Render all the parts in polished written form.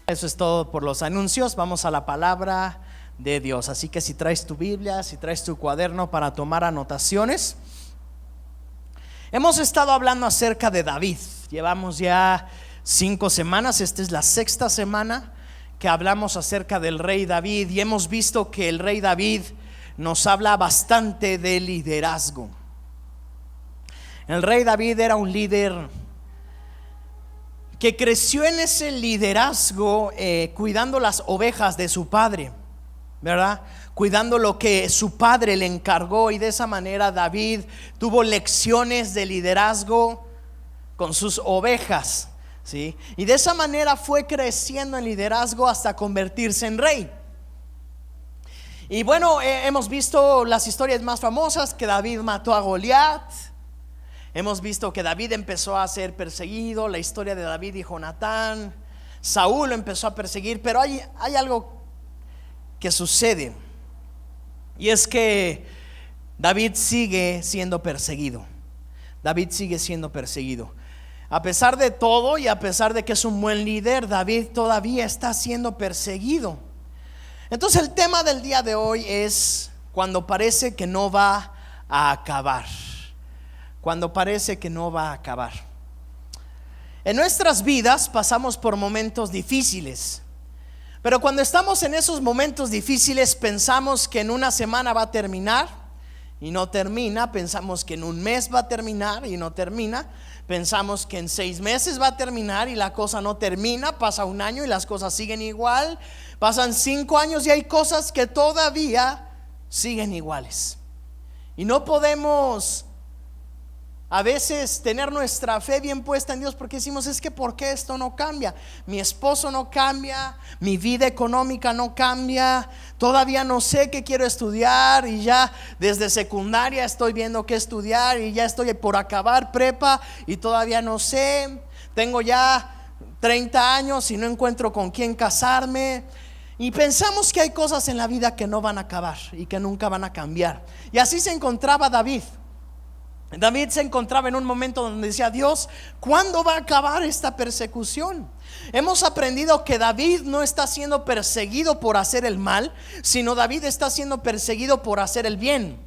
Eso es todo por los anuncios. Vamos a la palabra de Dios. Así que si traes tu Biblia, si traes tu cuaderno para tomar anotaciones. Hemos estado hablando acerca de David. Llevamos ya 5 semanas. Esta es la 6ª semana que hablamos acerca del rey David. Y hemos visto que el rey David nos habla bastante de liderazgo. El rey David era un líder que creció en ese liderazgo, cuidando las ovejas de su padre, ¿verdad? Cuidando lo que su padre le encargó, y de esa manera David tuvo lecciones de liderazgo con sus ovejas, ¿sí? Y de esa manera fue creciendo en liderazgo hasta convertirse en rey. Y bueno, hemos visto las historias más famosas, que David mató a Goliat. Hemos visto que David empezó a ser perseguido, la historia de David y Jonatán. Saúl lo empezó a perseguir, pero hay algo que sucede, y es que David sigue siendo perseguido. David sigue siendo perseguido. A pesar de todo y a pesar de que es un buen líder, David todavía está siendo perseguido. Entonces el tema del día de hoy es cuando parece que no va a acabar. Cuando parece que no va a acabar. En nuestras vidas pasamos por momentos difíciles, pero cuando estamos en esos momentos difíciles pensamos que en una semana va a terminar y no termina. Pensamos que en un mes va a terminar y no termina. Pensamos que en 6 meses va a terminar y la cosa no termina. Pasa un año y las cosas siguen igual. Pasan 5 años y hay cosas que todavía siguen iguales. Y no podemos a veces tener nuestra fe bien puesta en Dios, porque decimos: es que ¿por qué esto no cambia? Mi esposo no cambia, mi vida económica no cambia, todavía no sé qué quiero estudiar, y ya desde secundaria estoy viendo qué estudiar, y ya estoy por acabar prepa y todavía no sé. Tengo ya 30 años y no encuentro con quién casarme. Y pensamos que hay cosas en la vida que no van a acabar y que nunca van a cambiar. Y así se encontraba David. David se encontraba en un momento donde decía: Dios, ¿cuándo va a acabar esta persecución? Hemos aprendido que David no está siendo perseguido por hacer el mal, sino David está siendo perseguido por hacer el bien.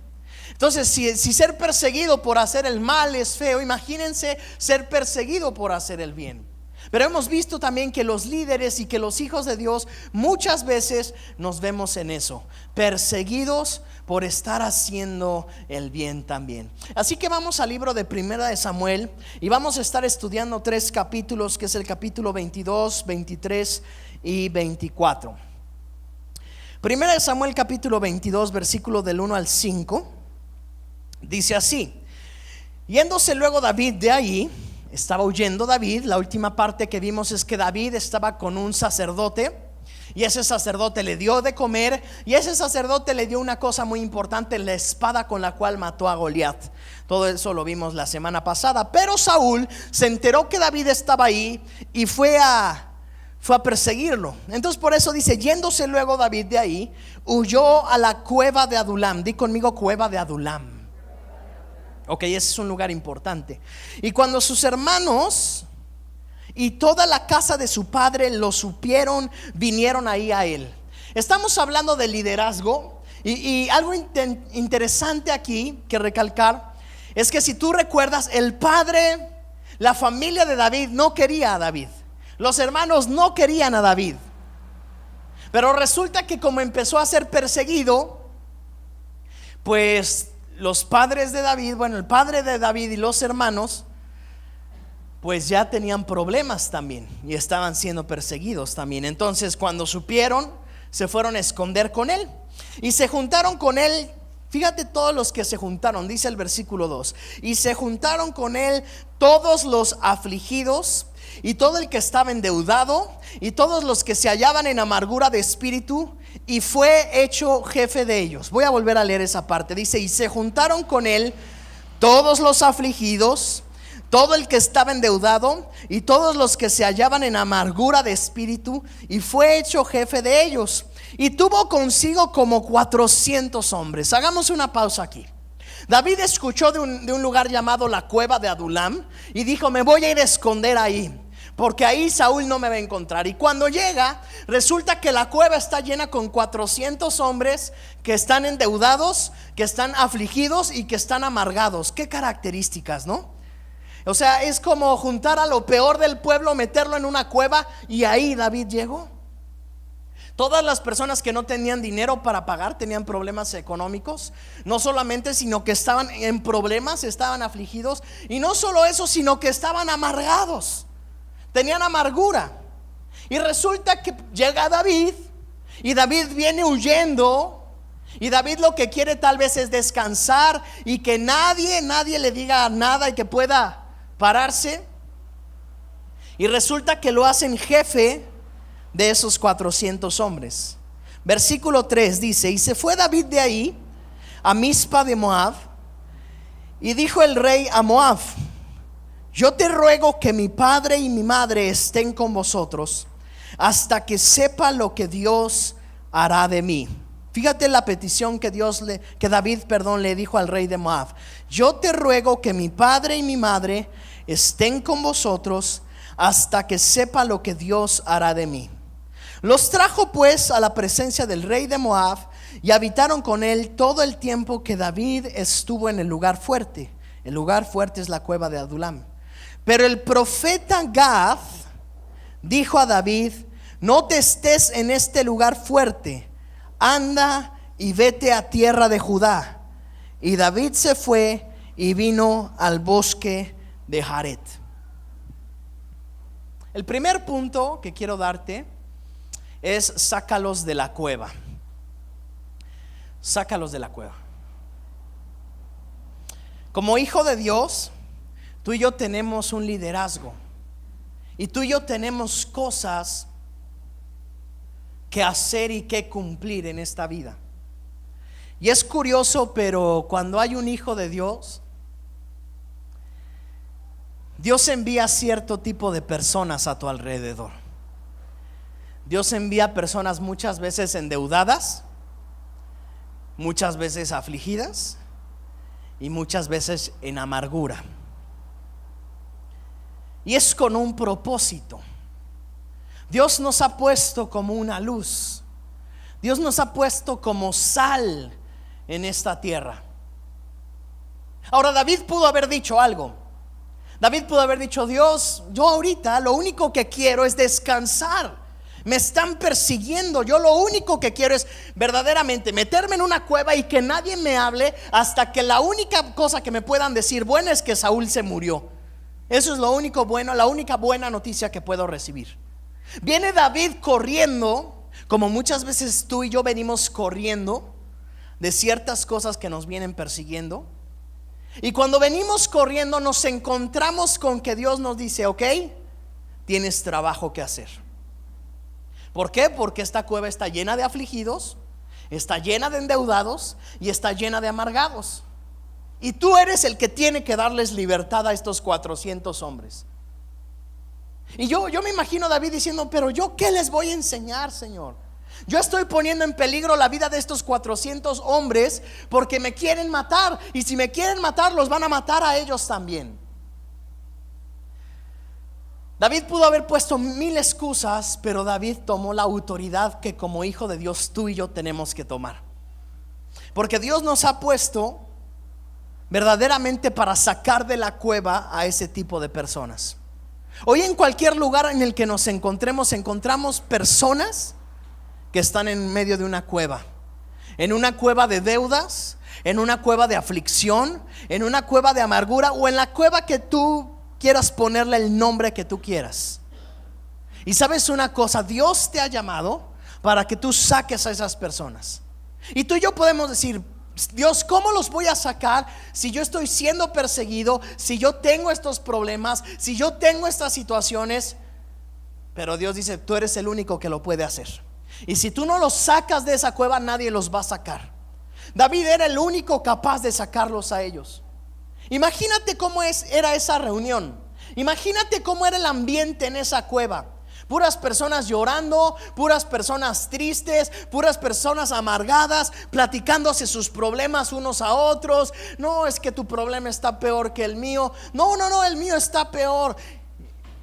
Entonces, si ser perseguido por hacer el mal es feo, imagínense ser perseguido por hacer el bien. Pero hemos visto también que los líderes y que los hijos de Dios muchas veces nos vemos en eso, perseguidos por estar haciendo el bien también. Así que vamos al libro de Primera de Samuel y vamos a estar estudiando 3 capítulos, que es el capítulo 22, 23 y 24. Primera de Samuel capítulo 22, versículo del 1 al 5, dice así: yéndose luego David de allí, estaba huyendo David. La última parte que vimos es que David estaba con un sacerdote, y ese sacerdote le dio de comer, y ese sacerdote le dio una cosa muy importante: la espada con la cual mató a Goliat. Todo eso lo vimos la semana pasada. Pero Saúl se enteró que David estaba ahí y fue a perseguirlo. Entonces por eso dice: yéndose luego David de ahí, huyó a la cueva de Adulam. Di conmigo: cueva de Adulam. Ok, ese es un lugar importante. Y cuando sus hermanos y toda la casa de su padre lo supieron, vinieron ahí a él. Estamos hablando de liderazgo, y algo interesante aquí que recalcar es que si tú recuerdas, el padre, la familia de David no quería a David. Los hermanos no querían a David. Pero resulta que como empezó a ser perseguido, pues los padres de David, bueno, el padre de David y los hermanos, pues ya tenían problemas también y estaban siendo perseguidos también. Entonces cuando supieron, se fueron a esconder con él y se juntaron con él. Fíjate todos los que se juntaron, dice el versículo 2: y se juntaron con él todos los afligidos y todo el que estaba endeudado y todos los que se hallaban en amargura de espíritu, y fue hecho jefe de ellos. Voy a volver a leer esa parte. Dice: y se juntaron con él todos los afligidos, todo el que estaba endeudado y todos los que se hallaban en amargura de espíritu, y fue hecho jefe de ellos. Y tuvo consigo como 400 hombres. Hagamos una pausa aquí. David escuchó de un lugar llamado la cueva de Adulam y dijo: me voy a ir a esconder ahí, porque ahí Saúl no me va a encontrar. Y cuando llega, resulta que la cueva está llena con 400 hombres que están endeudados, que están afligidos y que están amargados. Qué características, ¿no? O sea, es como juntar a lo peor del pueblo, meterlo en una cueva, y ahí David llegó. Todas las personas que no tenían dinero para pagar, tenían problemas económicos. No solamente, sino que estaban en problemas, estaban afligidos. Y no solo eso, sino que estaban amargados. Tenían amargura. Y resulta que llega David, y David viene huyendo. Y David lo que quiere tal vez es descansar, y que nadie le diga nada, y que pueda pararse. Y resulta que lo hacen jefe de esos 400 hombres. Versículo 3 dice: y se fue David de ahí a Mizpa de Moab, y dijo el rey a Moab: yo te ruego que mi padre y mi madre estén con vosotros hasta que sepa lo que Dios hará de mí. Fíjate la petición que David le dijo al rey de Moab: yo te ruego que mi padre y mi madre estén con vosotros hasta que sepa lo que Dios hará de mí. Los trajo pues a la presencia del rey de Moab, y habitaron con él todo el tiempo que David estuvo en el lugar fuerte. El lugar fuerte es la cueva de Adulam. Pero el profeta Gad dijo a David: no te estés en este lugar fuerte, anda y vete a tierra de Judá. Y David se fue y vino al bosque de Jaret. El primer punto que quiero darte es: sácalos de la cueva. Sácalos de la cueva. Como hijo de Dios, tú y yo tenemos un liderazgo, y tú y yo tenemos cosas que hacer y que cumplir en esta vida. Y es curioso, pero cuando hay un hijo de Dios, Dios envía cierto tipo de personas a tu alrededor. Dios envía personas muchas veces endeudadas, muchas veces afligidas y muchas veces en amargura. Y es con un propósito. Dios nos ha puesto como una luz. Dios nos ha puesto como sal en esta tierra. Ahora, David pudo haber dicho algo. David pudo haber dicho: Dios, yo ahorita lo único que quiero es descansar. Me están persiguiendo. Yo lo único que quiero es verdaderamente meterme en una cueva y que nadie me hable, hasta que la única cosa que me puedan decir buena es que Saúl se murió. Eso es lo único bueno, la única buena noticia que puedo recibir. Viene David corriendo, como muchas veces tú y yo venimos corriendo de ciertas cosas que nos vienen persiguiendo. Y cuando venimos corriendo nos encontramos con que Dios nos dice: ok, tienes trabajo que hacer. ¿Por qué? Porque esta cueva está llena de afligidos, está llena de endeudados y está llena de amargados. Y tú eres el que tiene que darles libertad a estos 400 hombres. Y yo me imagino a David diciendo: pero yo ¿qué les voy a enseñar, Señor? Yo estoy poniendo en peligro la vida de estos 400 hombres porque me quieren matar. Y si me quieren matar, los van a matar a ellos también. David pudo haber puesto 1000 excusas, pero David tomó la autoridad que como hijo de Dios tú y yo tenemos que tomar. Porque Dios nos ha puesto verdaderamente para sacar de la cueva a ese tipo de personas. Hoy en cualquier lugar en el que nos encontramos personas que están en medio de una cueva. En una cueva de deudas, en una cueva de aflicción, en una cueva de amargura, o en la cueva que tú quieras ponerle el nombre que tú quieras. Y sabes una cosa: Dios te ha llamado para que tú saques a esas personas. Y tú y yo podemos decir: Dios, ¿cómo los voy a sacar si yo estoy siendo perseguido, si yo tengo estos problemas, si yo tengo estas situaciones? Pero Dios dice: tú eres el único que lo puede hacer. Y si tú no los sacas de esa cueva, nadie los va a sacar. David era el único capaz de sacarlos a ellos. Imagínate cómo era esa reunión. Imagínate cómo era el ambiente en esa cueva. Puras personas llorando, puras personas tristes, puras personas amargadas, platicándose sus problemas unos a otros. No, es que tu problema está peor que el mío. No, el mío está peor.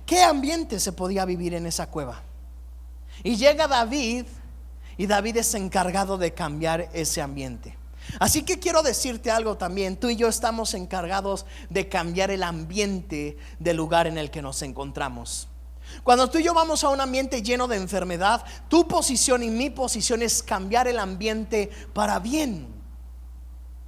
¿Qué ambiente se podía vivir en esa cueva? Y llega David, y David es encargado de cambiar ese ambiente. Así que quiero decirte algo también. Tú y yo estamos encargados de cambiar el ambiente del lugar en el que nos encontramos. Cuando tú y yo vamos a un ambiente lleno de enfermedad, tu posición y mi posición es cambiar el ambiente para bien.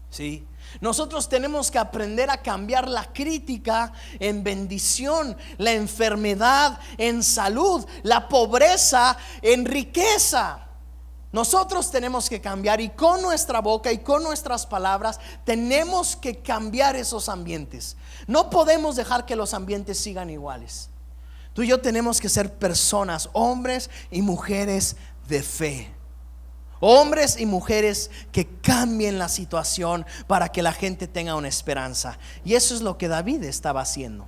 ¿Sí? Nosotros tenemos que aprender a cambiar la crítica en bendición, la enfermedad en salud, la pobreza en riqueza. Nosotros tenemos que cambiar, y con nuestra boca y con nuestras palabras tenemos que cambiar esos ambientes. No podemos dejar que los ambientes sigan iguales. Tú y yo tenemos que ser personas, hombres y mujeres de fe. Hombres y mujeres que cambien la situación para que la gente tenga una esperanza. Y eso es lo que David estaba haciendo.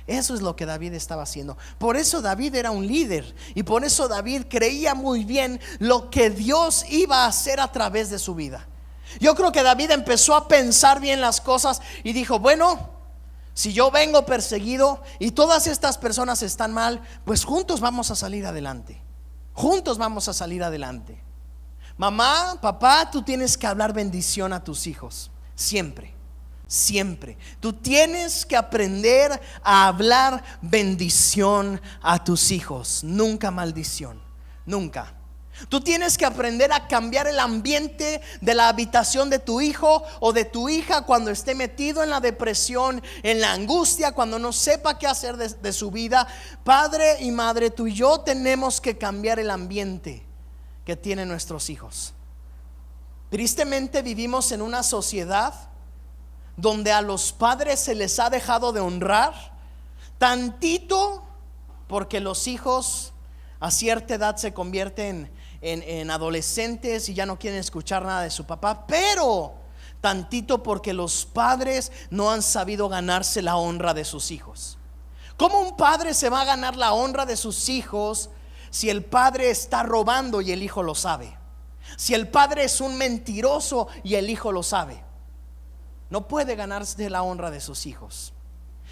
Eso es lo que David estaba haciendo. Por eso David era un líder, y por eso David creía muy bien lo que Dios iba a hacer a través de su vida. Yo creo que David empezó a pensar bien las cosas y dijo: bueno, si yo vengo perseguido y todas estas personas están mal, pues juntos vamos a salir adelante. Juntos vamos a salir adelante. Mamá, papá, tú tienes que hablar bendición a tus hijos. Siempre, siempre. Tú tienes que aprender a hablar bendición a tus hijos. Nunca maldición. Nunca. Tú tienes que aprender a cambiar el ambiente de la habitación de tu hijo o de tu hija cuando esté metido en la depresión, en la angustia, cuando no sepa qué hacer de su vida. Padre y madre, tú y yo tenemos que cambiar el ambiente que tienen nuestros hijos. Tristemente vivimos en una sociedad donde a los padres se les ha dejado de honrar tantito porque los hijos a cierta edad se convierten en adolescentes y ya no quieren escuchar nada de su papá, pero tantito porque los padres no han sabido ganarse la honra de sus hijos. ¿Cómo un padre se va a ganar la honra de sus hijos si el padre está robando y el hijo lo sabe? Si el padre es un mentiroso y el hijo lo sabe, no puede ganarse la honra de sus hijos.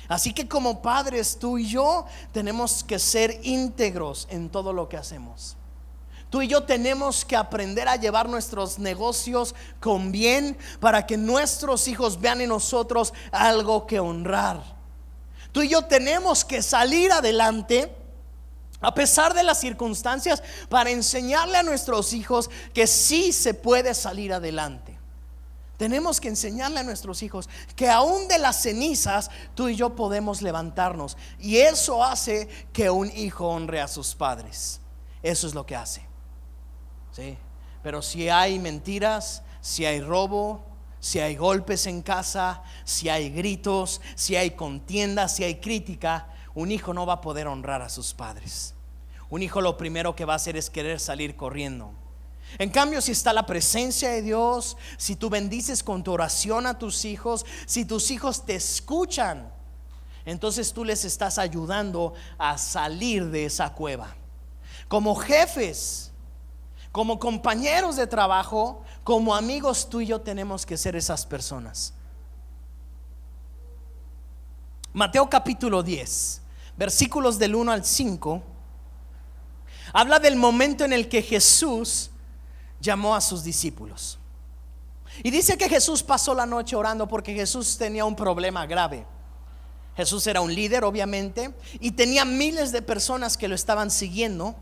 Así que como padres, tú y yo tenemos que ser íntegros en todo lo que hacemos. Tú y yo tenemos que aprender a llevar nuestros negocios con bien para que nuestros hijos vean en nosotros algo que honrar. Tú y yo tenemos que salir adelante a pesar de las circunstancias para enseñarle a nuestros hijos que sí se puede salir adelante. Tenemos que enseñarle a nuestros hijos que aún de las cenizas tú y yo podemos levantarnos, y eso hace que un hijo honre a sus padres. Eso es lo que hace. ¿Sí? Pero si hay mentiras, si hay robo, si hay golpes en casa, si hay gritos, si hay contiendas, si hay crítica, un hijo no va a poder honrar a sus padres. Un hijo lo primero que va a hacer es querer salir corriendo. En cambio, si está la presencia de Dios, si tú bendices con tu oración a tus hijos, si tus hijos te escuchan, entonces tú les estás ayudando a salir de esa cueva. Como jefes, como compañeros de trabajo, como amigos, tú y yo tenemos que ser esas personas. Mateo capítulo 10, versículos del 1 al 5, habla del momento en el que Jesús llamó a sus discípulos. Y dice que Jesús pasó la noche orando porque Jesús tenía un problema grave. Jesús era un líder, obviamente, y tenía miles de personas que lo estaban siguiendo.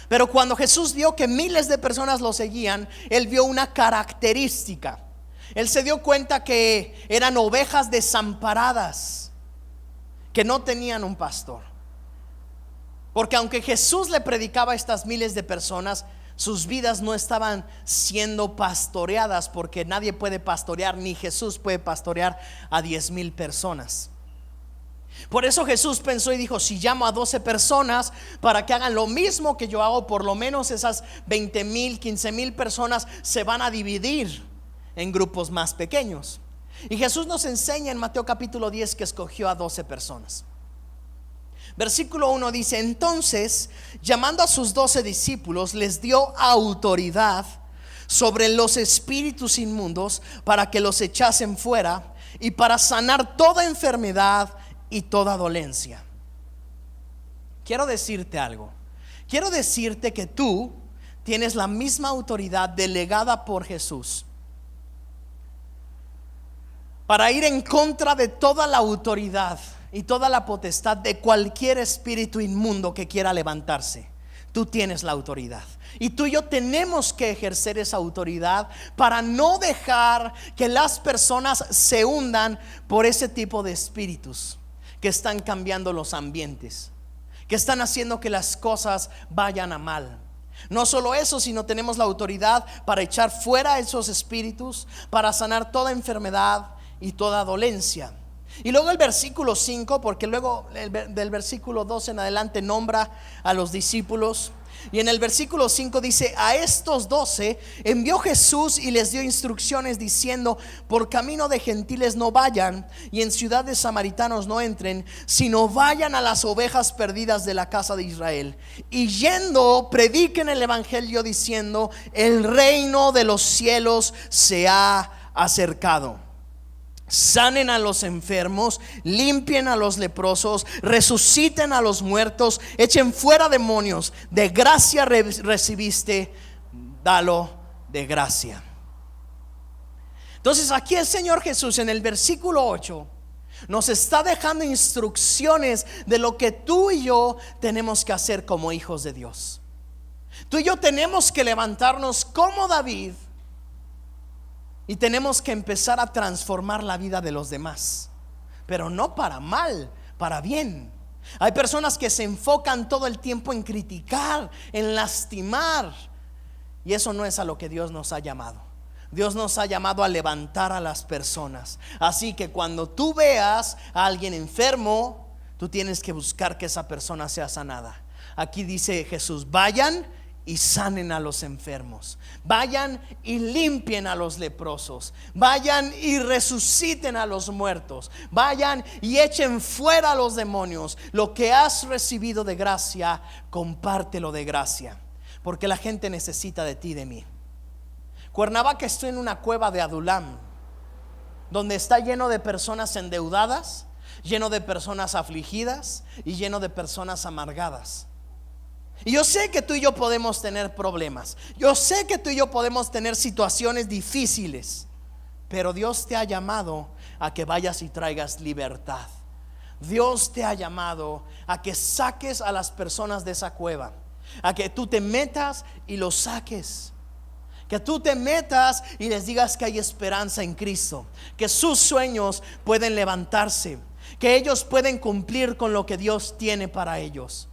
Pero cuando Jesús vio que miles de personas lo seguían, Él vio una característica. Él se dio cuenta que eran ovejas desamparadas, que no tenían un pastor. Porque aunque Jesús le predicaba a estas miles de personas, sus vidas no estaban siendo pastoreadas, porque nadie puede pastorear, ni Jesús puede pastorear a 10,000 personas. Por eso Jesús pensó y dijo: si llamo a 12 personas para que hagan lo mismo que yo hago, por lo menos esas 20,000, 15,000 personas se van a dividir en grupos más pequeños. Y Jesús nos enseña en Mateo capítulo 10 que escogió a 12 personas. Versículo 1 dice: entonces, llamando a sus 12 discípulos, les dio autoridad sobre los espíritus inmundos para que los echasen fuera y para sanar toda enfermedad y toda dolencia. quiero decirte algo. Quiero decirte que tú tienes la misma autoridad delegada por Jesús para ir en contra de toda la autoridad y toda la potestad de cualquier espíritu inmundo que quiera levantarse. Tú tienes la autoridad y tú y yo tenemos que ejercer esa autoridad para no dejar que las personas se hundan por ese tipo de espíritus que están cambiando los ambientes, que están haciendo que las cosas vayan a mal. No solo eso, sino tenemos la autoridad para echar fuera esos espíritus, para sanar toda enfermedad y toda dolencia. Y luego el versículo 5, porque luego del versículo 2 en adelante nombra a los discípulos. Y en el versículo 5 dice: a estos 12 envió Jesús y les dio instrucciones diciendo: por camino de gentiles no vayan, y en ciudad de samaritanos no entren, sino vayan a las ovejas perdidas de la casa de Israel. Y yendo, prediquen el evangelio diciendo: el reino de los cielos se ha acercado. Sanen a los enfermos, limpien a los leprosos, resuciten a los muertos, echen fuera demonios. De gracia recibiste, dalo de gracia. Entonces aquí el Señor Jesús en el versículo 8 nos está dejando instrucciones de lo que tú y yo tenemos que hacer como hijos de Dios. Tú y yo tenemos que levantarnos como David y tenemos que empezar a transformar la vida de los demás, pero no para mal, para bien. Hay personas que se enfocan todo el tiempo en criticar, en lastimar, y eso no es a lo que Dios nos ha llamado. Dios nos ha llamado a levantar a las personas. Así que cuando tú veas a alguien enfermo, tú tienes que buscar que esa persona sea sanada. Aquí dice Jesús: vayan y sanen a los enfermos, vayan y limpien a los leprosos, vayan y resuciten a los muertos, vayan y echen fuera a los demonios. Lo que has recibido de gracia, compártelo de gracia, porque la gente necesita de ti y de mí. Cuernavaca está en una cueva de Adulam, donde está lleno de personas endeudadas, lleno de personas afligidas y lleno de personas amargadas. Y yo sé que tú y yo podemos tener problemas, yo sé que tú y yo podemos tener situaciones difíciles, pero Dios te ha llamado a que vayas y traigas libertad. Dios te ha llamado a que saques a las personas de esa cueva, a que tú te metas y los saques, que tú te metas y les digas que hay esperanza en Cristo, que sus sueños pueden levantarse, que ellos pueden cumplir con lo que Dios tiene para ellos.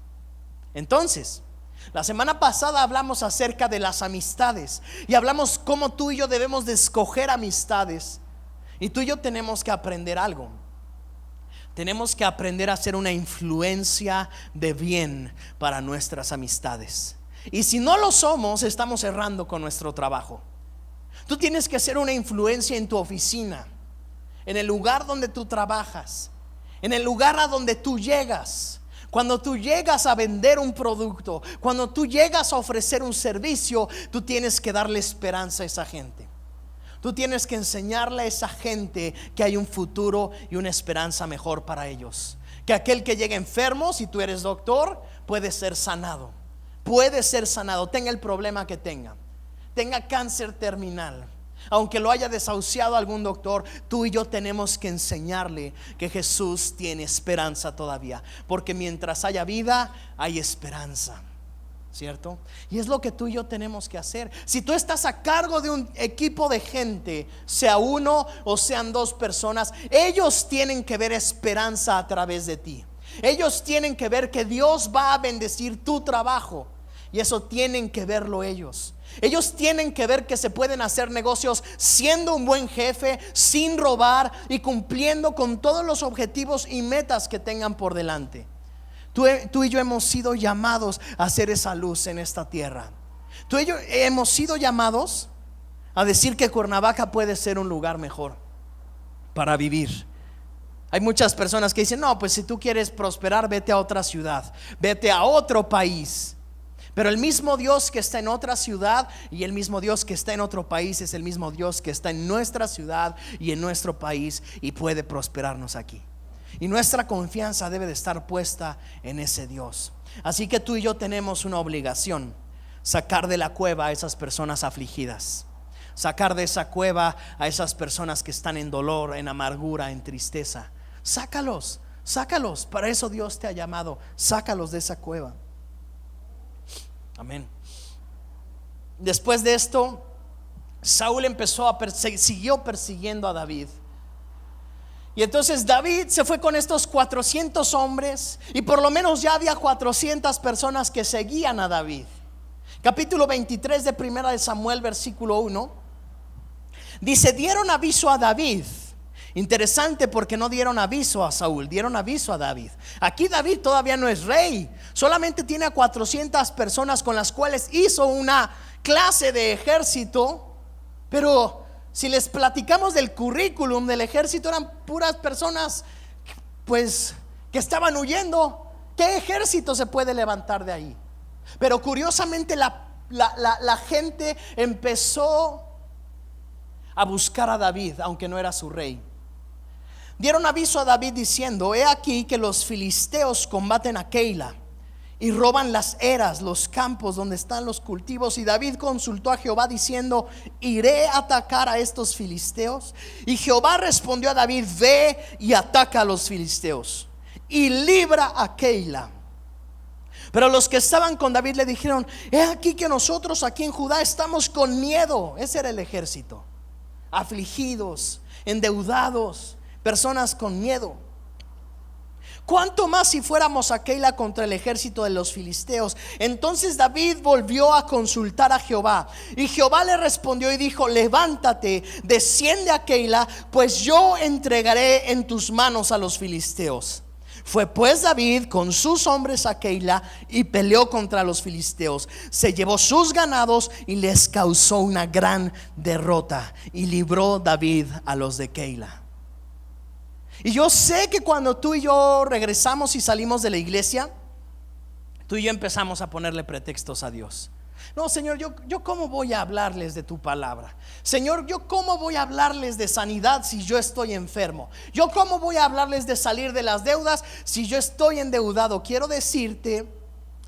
Entonces, la semana pasada hablamos acerca de las amistades y hablamos cómo tú y yo debemos de escoger amistades. Y tú y yo tenemos que aprender algo. Tenemos que aprender a ser una influencia de bien para nuestras amistades. Y si no lo somos, estamos errando con nuestro trabajo. Tú tienes que ser una influencia en tu oficina, en el lugar donde tú trabajas, en el lugar a donde tú llegas. Cuando tú llegas a vender un producto, cuando tú llegas a ofrecer un servicio, tú tienes que darle esperanza a esa gente. Tú tienes que enseñarle a esa gente que hay un futuro y una esperanza mejor para ellos. Que aquel que llega enfermo, si tú eres doctor, puede ser sanado. Puede ser sanado, tenga el problema que tenga cáncer terminal, aunque lo haya desahuciado algún doctor. Tú y yo tenemos que enseñarle que Jesús tiene esperanza todavía, porque mientras haya vida hay esperanza, ¿cierto? Y es lo que tú y yo tenemos que hacer. Si tú estás a cargo de un equipo de gente, sea uno o sean dos personas, ellos tienen que ver esperanza a través de ti. Ellos tienen que ver que Dios va a bendecir tu trabajo, y eso tienen que verlo ellos. Ellos tienen que ver que se pueden hacer negocios siendo un buen jefe, sin robar y cumpliendo con todos los objetivos y metas que tengan por delante. Tú y yo hemos sido llamados a hacer esa luz en esta tierra. Tú y yo hemos sido llamados a decir que Cuernavaca puede ser un lugar mejor para vivir. Hay muchas personas que dicen: no, pues si tú quieres prosperar, vete a otra ciudad, vete a otro país. Pero el mismo Dios que está en otra ciudad y el mismo Dios que está en otro país es el mismo Dios que está en nuestra ciudad y en nuestro país y puede prosperarnos aquí. Y nuestra confianza debe de estar puesta en ese Dios. Así que tú y yo tenemos una obligación: sacar de la cueva a esas personas afligidas, sacar de esa cueva a esas personas que están en dolor, en amargura, en tristeza. Sácalos, sácalos. Para eso Dios te ha llamado. Sácalos de esa cueva. Amén. Después de esto, Saúl siguió persiguiendo a David. Y entonces David se fue con estos 400 hombres, y por lo menos ya había 400 personas que seguían a David. Capítulo 23 de Primera de Samuel, versículo 1, dice: dieron aviso a David. Interesante, porque no dieron aviso a Saúl, dieron aviso a David. Aquí David todavía no es rey, solamente tiene a 400 personas con las cuales hizo una clase de ejército. Pero si les platicamos del currículum del ejército, eran puras personas pues que estaban huyendo. ¿Qué ejército se puede levantar de ahí? Pero curiosamente la gente empezó a buscar a David, aunque no era su rey. Dieron aviso a David diciendo: he aquí que los filisteos combaten a Keila y roban las eras, los campos donde están los cultivos. Y David consultó a Jehová diciendo: ¿iré a atacar a estos filisteos? Y Jehová respondió a David: ve y ataca a los filisteos y libra a Keila. Pero los que estaban con David le dijeron: he aquí que nosotros aquí en Judá estamos con miedo. Ese era el ejército: afligidos, endeudados, personas con miedo. ¿Cuánto más si fuéramos a Keila contra el ejército de los filisteos? Entonces David volvió a consultar a Jehová, y Jehová le respondió y dijo: levántate, desciende a Keila, pues yo entregaré en tus manos a los filisteos. Fue pues David con sus hombres a Keila y peleó contra los filisteos. Se llevó sus ganados y les causó una gran derrota, y libró David a los de Keila. Y yo sé que cuando tú y yo regresamos y salimos de la iglesia, tú y yo empezamos a ponerle pretextos a Dios. No, Señor, yo cómo voy a hablarles de tu palabra. Señor, yo cómo voy a hablarles de sanidad si yo estoy enfermo. Yo cómo voy a hablarles de salir de las deudas si yo estoy endeudado. Quiero decirte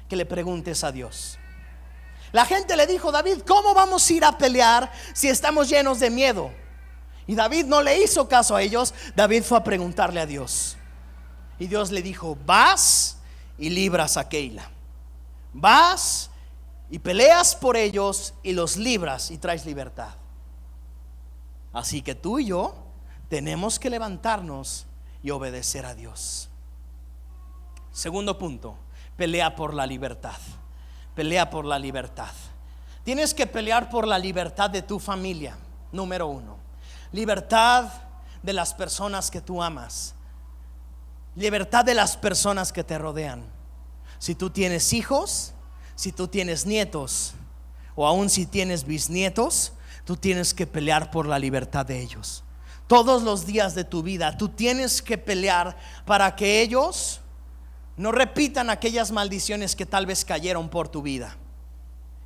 que le preguntes a Dios. La gente le dijo: David, ¿cómo vamos a ir a pelear si estamos llenos de miedo? Y David no le hizo caso a ellos. David fue a preguntarle a Dios, y Dios le dijo: vas y libras a Keila. Vas y peleas por ellos y los libras y traes libertad. Así que tú y yo tenemos que levantarnos y obedecer a Dios. Segundo punto: pelea por la libertad. Pelea por la libertad. Tienes que pelear por la libertad de tu familia. Número uno: libertad de las personas que tú amas, libertad de las personas que te rodean. Si tú tienes hijos, si tú tienes nietos, o aún si tienes bisnietos, tú tienes que pelear por la libertad de ellos. Todos los días de tu vida tú tienes que pelear para que ellos no repitan aquellas maldiciones que tal vez cayeron por tu vida.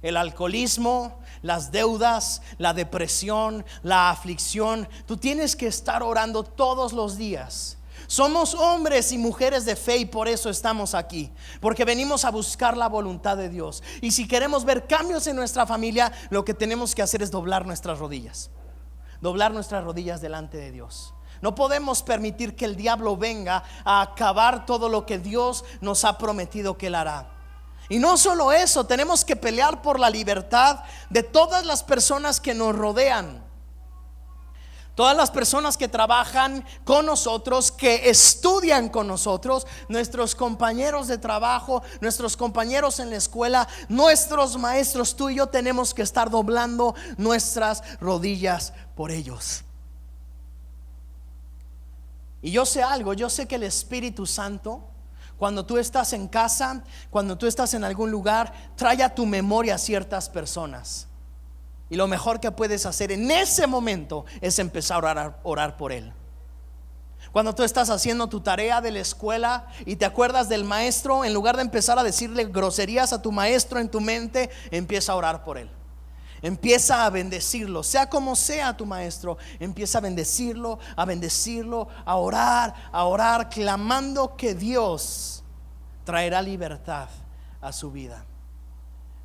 El alcoholismo, las deudas, la depresión, la aflicción. Tú tienes que estar orando todos los días. Somos hombres y mujeres de fe, y por eso estamos aquí, porque venimos a buscar la voluntad de Dios. Y si queremos ver cambios en nuestra familia, lo que tenemos que hacer es doblar nuestras rodillas. Doblar nuestras rodillas delante de Dios. No podemos permitir que el diablo venga a acabar todo lo que Dios nos ha prometido que Él hará. Y no solo eso, tenemos que pelear por la libertad de todas las personas que nos rodean. Todas las personas que trabajan con nosotros, que estudian con nosotros, nuestros compañeros de trabajo, nuestros compañeros en la escuela, nuestros maestros. Tú y yo tenemos que estar doblando nuestras rodillas por ellos. Y yo sé algo, yo sé que el Espíritu Santo, cuando tú estás en casa, cuando tú estás en algún lugar, trae a tu memoria ciertas personas. Y lo mejor que puedes hacer en ese momento es empezar a orar por él. Cuando tú estás haciendo tu tarea de la escuela y te acuerdas del maestro, en lugar de empezar a decirle groserías a tu maestro en tu mente, empieza a orar por él. Empieza a bendecirlo, sea como sea tu maestro. Empieza a bendecirlo, a orar, clamando que Dios traerá libertad a su vida.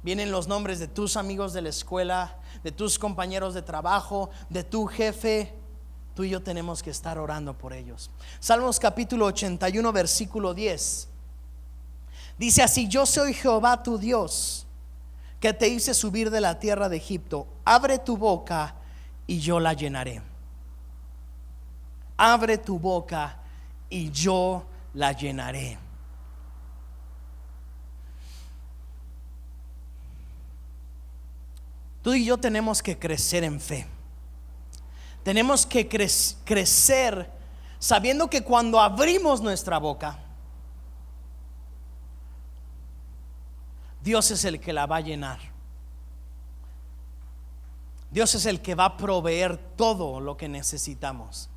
Vienen los nombres de tus amigos de la escuela, de tus compañeros de trabajo, de tu jefe. Tú y yo tenemos que estar orando por ellos. Salmos capítulo 81 versículo 10 dice así: yo soy Jehová tu Dios, que te hice subir de la tierra de Egipto. Abre tu boca y yo la llenaré. Abre tu boca y yo la llenaré. Tú y yo tenemos que crecer en fe. Tenemos que crecer sabiendo que cuando abrimos nuestra boca, Dios es el que la va a llenar. Dios es el que va a proveer todo lo que necesitamos.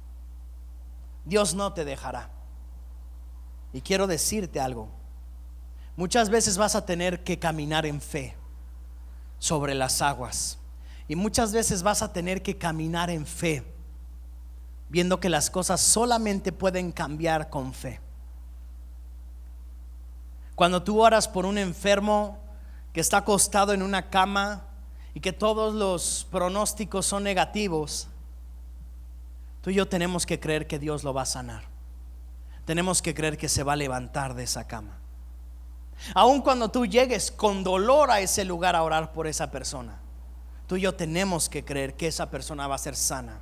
Dios no te dejará. Y quiero decirte algo: muchas veces vas a tener que caminar en fe sobre las aguas, y muchas veces vas a tener que caminar en fe, viendo que las cosas solamente pueden cambiar con fe. Cuando tú oras por un enfermo que está acostado en una cama y que todos los pronósticos son negativos, tú y yo tenemos que creer que Dios lo va a sanar. Tenemos que creer que se va a levantar de esa cama. Aun cuando tú llegues con dolor a ese lugar a orar por esa persona, tú y yo tenemos que creer que esa persona va a ser sana.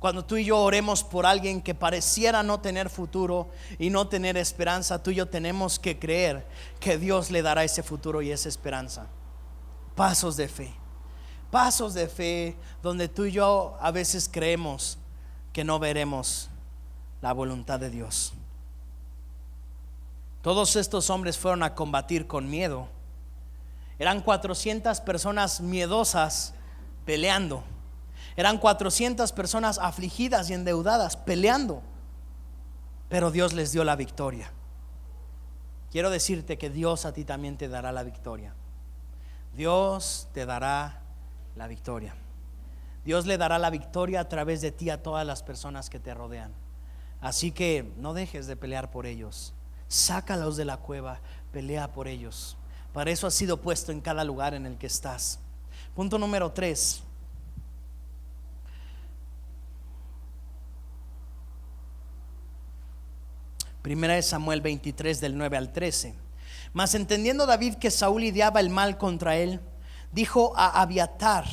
Cuando tú y yo oremos por alguien que pareciera no tener futuro y no tener esperanza, tú y yo tenemos que creer que Dios le dará ese futuro y esa esperanza. Pasos de fe donde tú y yo a veces creemos que no veremos la voluntad de Dios. Todos estos hombres fueron a combatir con miedo. Eran 400 personas miedosas peleando. Eran 400 personas afligidas y endeudadas peleando. Pero Dios les dio la victoria. Quiero decirte que Dios a ti también te dará la victoria. Dios te dará la victoria. Dios le dará la victoria a través de ti a todas las personas que te rodean. Así que no dejes de pelear por ellos. Sácalos de la cueva, pelea por ellos. Para eso has sido puesto en cada lugar en el que estás. Punto número 3. Primera de Samuel 23 del 9 al 13. Mas entendiendo David que Saúl ideaba el mal contra él, dijo a Abiatar,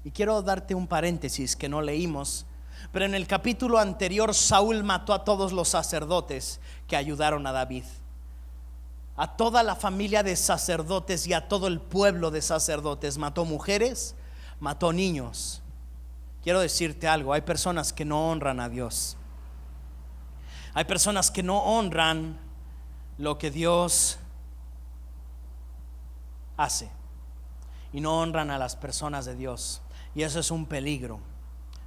y quiero darte un paréntesis que no leímos, pero en el capítulo anterior Saúl mató a todos los sacerdotes que ayudaron a David, a toda la familia de sacerdotes y a todo el pueblo de sacerdotes. Mató mujeres, mató niños. Quiero decirte algo: hay personas que no honran a Dios. Hay personas que no honran lo que Dios hace y no honran a las personas de Dios, y eso es un peligro.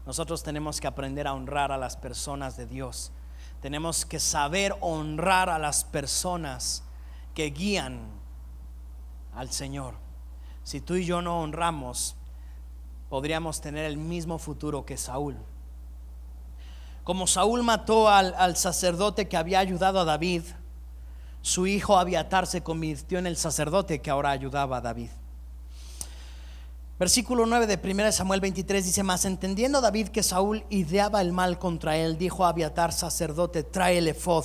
Nosotros tenemos que aprender a honrar a las personas de Dios. Tenemos que saber honrar a las personas que guían al Señor. Si tú y yo no honramos, podríamos tener el mismo futuro que Saúl. Como Saúl mató al sacerdote que había ayudado a David, su hijo Abiatar se convirtió en el sacerdote que ahora ayudaba a David. Versículo 9 de 1 Samuel 23 dice: mas entendiendo David que Saúl ideaba el mal contra él, dijo a Abiatar sacerdote: trae el efod.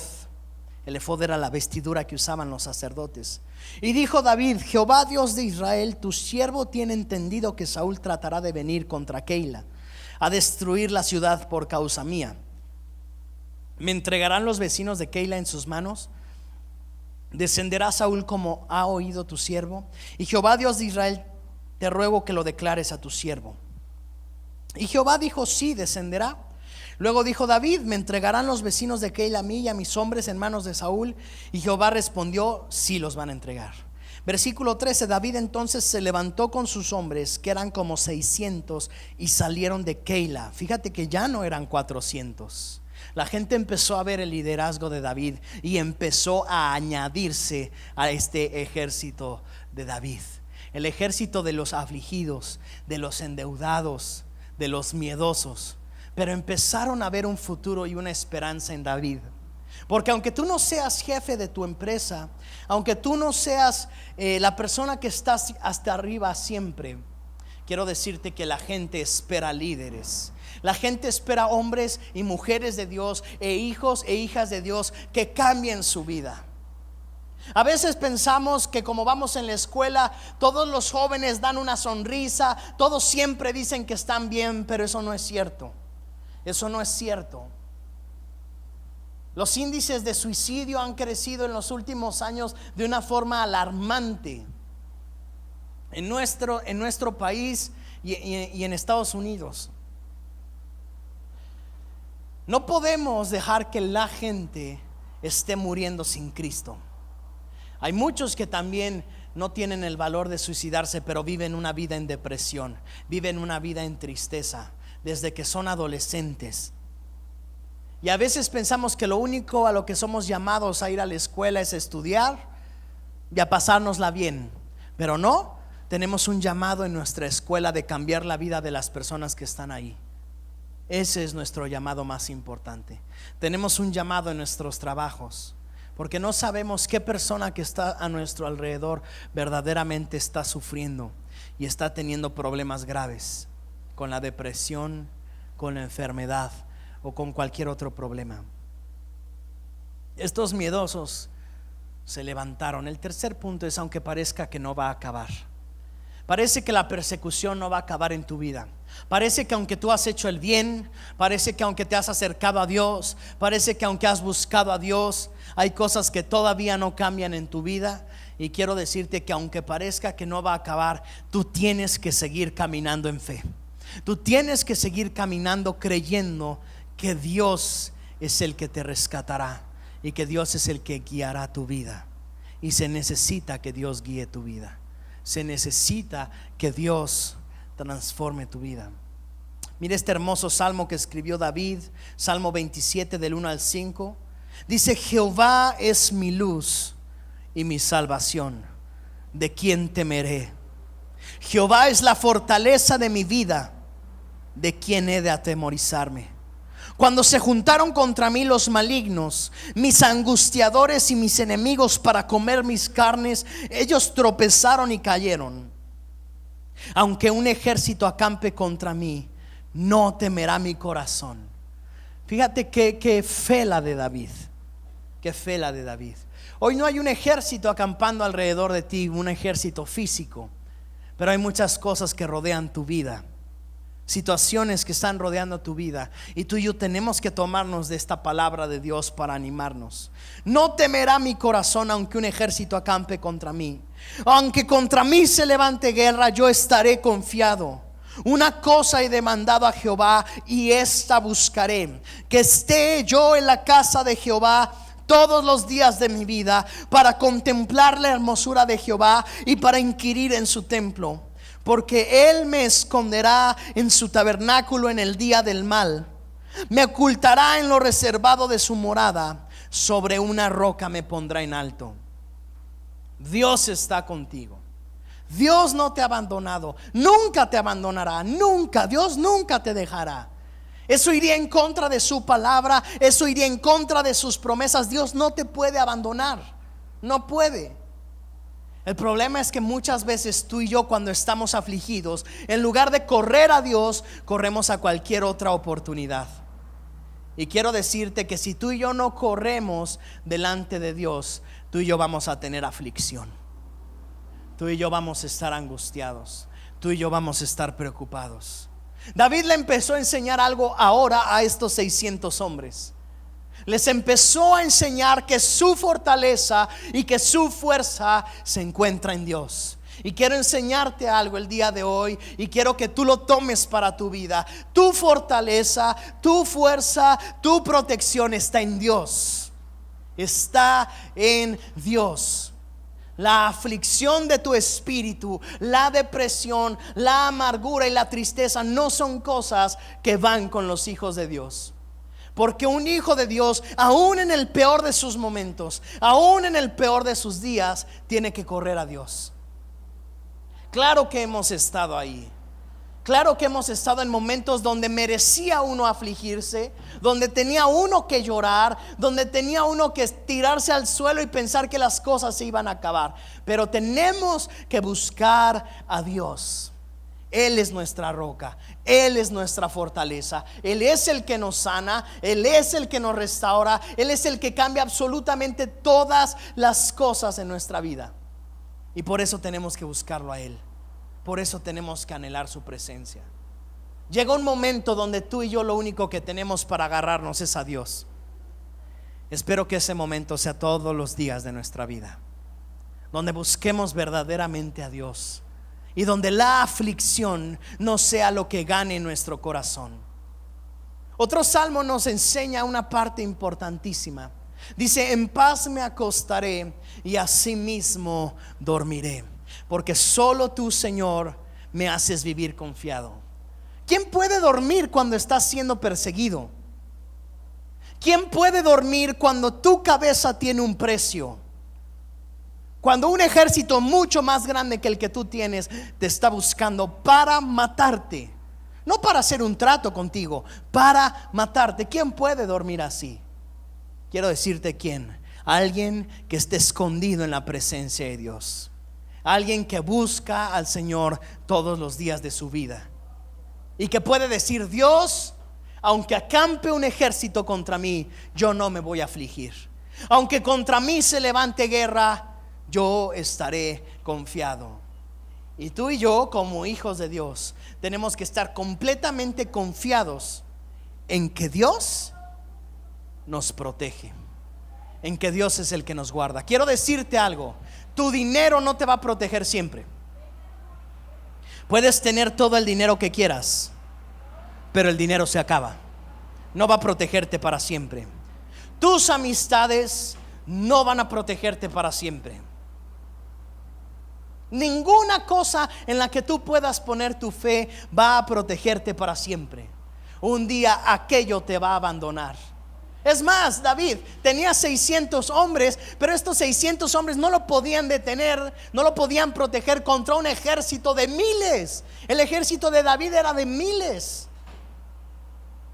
El efod era la vestidura que usaban los sacerdotes. Y dijo David: Jehová Dios de Israel, tu siervo tiene entendido que Saúl tratará de venir contra Keila a destruir la ciudad por causa mía. ¿Me entregarán los vecinos de Keila en sus manos? ¿Descenderá Saúl como ha oído tu siervo? Y Jehová Dios de Israel, te ruego que lo declares a tu siervo. Y Jehová dijo: sí, descenderá. Luego dijo David: me entregarán los vecinos de Keila a mí y a mis hombres en manos de Saúl. Y Jehová respondió: sí, los van a entregar. Versículo 13: David entonces se levantó con sus hombres, que eran como 600, y salieron de Keila. Fíjate que ya no eran 400. La gente empezó a ver el liderazgo de David y empezó a añadirse a este ejército de David. el ejército de los afligidos, de los endeudados, de los miedosos. Pero empezaron a ver un futuro y una esperanza en David. Porque aunque tú no seas jefe de tu empresa, aunque tú no seas la persona que estás hasta arriba siempre, quiero decirte que la gente espera líderes. La gente espera hombres y mujeres de Dios, e hijos e hijas de Dios que cambien su vida. A veces pensamos que como vamos en la escuela, todos los jóvenes dan una sonrisa, todos siempre dicen que están bien, pero eso no es cierto. Eso no es cierto. Los índices de suicidio han crecido en los últimos años de una forma alarmante en nuestro país y en Estados Unidos. No podemos dejar que la gente esté muriendo sin Cristo. Hay muchos que también no tienen el valor de suicidarse, pero viven una vida en depresión, viven una vida en tristeza desde que son adolescentes. Y a veces pensamos que lo único a lo que somos llamados a ir a la escuela es estudiar y a pasárnosla bien. Pero no, tenemos un llamado en nuestra escuela de cambiar la vida de las personas que están ahí. Ese es nuestro llamado más importante. Tenemos un llamado en nuestros trabajos, porque no sabemos qué persona que está a nuestro alrededor verdaderamente está sufriendo y está teniendo problemas graves con la depresión, con la enfermedad o con cualquier otro problema. Estos miedosos se levantaron. El tercer punto es: aunque parezca que no va a acabar. Parece que la persecución no va a acabar en tu vida. Parece que aunque tú has hecho el bien, parece que aunque te has acercado a Dios, parece que aunque has buscado a Dios, hay cosas que todavía no cambian en tu vida. Y quiero decirte que aunque parezca que no va a acabar, tú tienes que seguir caminando en fe. Tú tienes que seguir caminando creyendo que Dios es el que te rescatará y que Dios es el que guiará tu vida. Y se necesita que Dios guíe tu vida. Se necesita que Dios transforme tu vida. Mira este hermoso salmo que escribió David, Salmo 27 del 1 al 5. Dice: Jehová es mi luz y mi salvación, ¿de quién temeré? Jehová es la fortaleza de mi vida, ¿de quién he de atemorizarme? Cuando se juntaron contra mí los malignos, mis angustiadores y mis enemigos para comer mis carnes, ellos tropezaron y cayeron. Aunque un ejército acampe contra mí, no temerá mi corazón. Fíjate qué fe la de David. Qué fe la de David. Hoy no hay un ejército acampando alrededor de ti, un ejército físico, pero hay muchas cosas que rodean tu vida, situaciones que están rodeando tu vida, y tú y yo tenemos que tomarnos de esta palabra de Dios para animarnos. No temerá mi corazón aunque un ejército acampe contra mí. Aunque contra mí se levante guerra, yo estaré confiado. Una cosa he demandado a Jehová y esta buscaré: que esté yo en la casa de Jehová todos los días de mi vida, para contemplar la hermosura de Jehová y para inquirir en su templo. Porque Él me esconderá en su tabernáculo en el día del mal, me ocultará en lo reservado de su morada, sobre una roca me pondrá en alto. Dios está contigo. Dios no te ha abandonado, nunca te abandonará, nunca. Dios nunca te dejará. Eso iría en contra de su palabra, eso iría en contra de sus promesas. Dios no te puede abandonar, no puede. El problema es que muchas veces tú y yo, cuando estamos afligidos, en lugar de correr a Dios, corremos a cualquier otra oportunidad. Y quiero decirte que si tú y yo no corremos delante de Dios, tú y yo vamos a tener aflicción. Tú y yo vamos a estar angustiados. Tú y yo vamos a estar preocupados. David le empezó a enseñar algo ahora a estos 600 hombres. Les empezó a enseñar que su fortaleza y que su fuerza se encuentra en Dios. Y quiero enseñarte algo el día de hoy, y quiero que tú lo tomes para tu vida. Tu fortaleza, tu fuerza, tu protección está en Dios. Está en Dios. La aflicción de tu espíritu, la depresión, la amargura y la tristeza no son cosas que van con los hijos de Dios. Porque un hijo de Dios, aún en el peor de sus momentos, aún en el peor de sus días, tiene que correr a Dios. Claro que hemos estado ahí. Claro que hemos estado en momentos donde merecía uno afligirse, donde tenía uno que llorar, donde tenía uno que tirarse al suelo y pensar que las cosas se iban a acabar. Pero tenemos que buscar a Dios. Él es nuestra roca, Él es nuestra fortaleza, Él es el que nos sana, Él es el que nos restaura, Él es el que cambia absolutamente todas las cosas en nuestra vida. Y por eso tenemos que buscarlo a Él. Por eso tenemos que anhelar su presencia. Llega un momento donde tú y yo lo único que tenemos para agarrarnos es a Dios. Espero que ese momento sea todos los días de nuestra vida, donde busquemos verdaderamente a Dios y donde la aflicción no sea lo que gane nuestro corazón. Otro salmo nos enseña una parte importantísima. Dice: en paz me acostaré y asimismo dormiré, porque solo tú, Señor, me haces vivir confiado. ¿Quién puede dormir cuando estás siendo perseguido? ¿Quién puede dormir cuando tu cabeza tiene un precio? Cuando un ejército mucho más grande que el que tú tienes te está buscando para matarte, no para hacer un trato contigo, para matarte. ¿Quién puede dormir así? Quiero decirte quién. Alguien que esté escondido en la presencia de Dios. Alguien que busca al Señor todos los días de su vida y que puede decir: Dios, aunque acampe un ejército contra mí, yo no me voy a afligir. Aunque contra mí se levante guerra, yo estaré confiado. Y tú y yo, como hijos de Dios, tenemos que estar completamente confiados en que Dios nos protege, en que Dios es el que nos guarda. Quiero decirte algo: tu dinero no te va a proteger siempre. Puedes tener todo el dinero que quieras, pero el dinero se acaba. No va a protegerte para siempre. Tus amistades no van a protegerte para siempre. Ninguna cosa en la que tú puedas poner tu fe va a protegerte para siempre. Un día aquello te va a abandonar. Es más, David tenía 600 hombres, pero estos 600 hombres no lo podían detener, no lo podían proteger contra un ejército de miles. El ejército de David era de miles.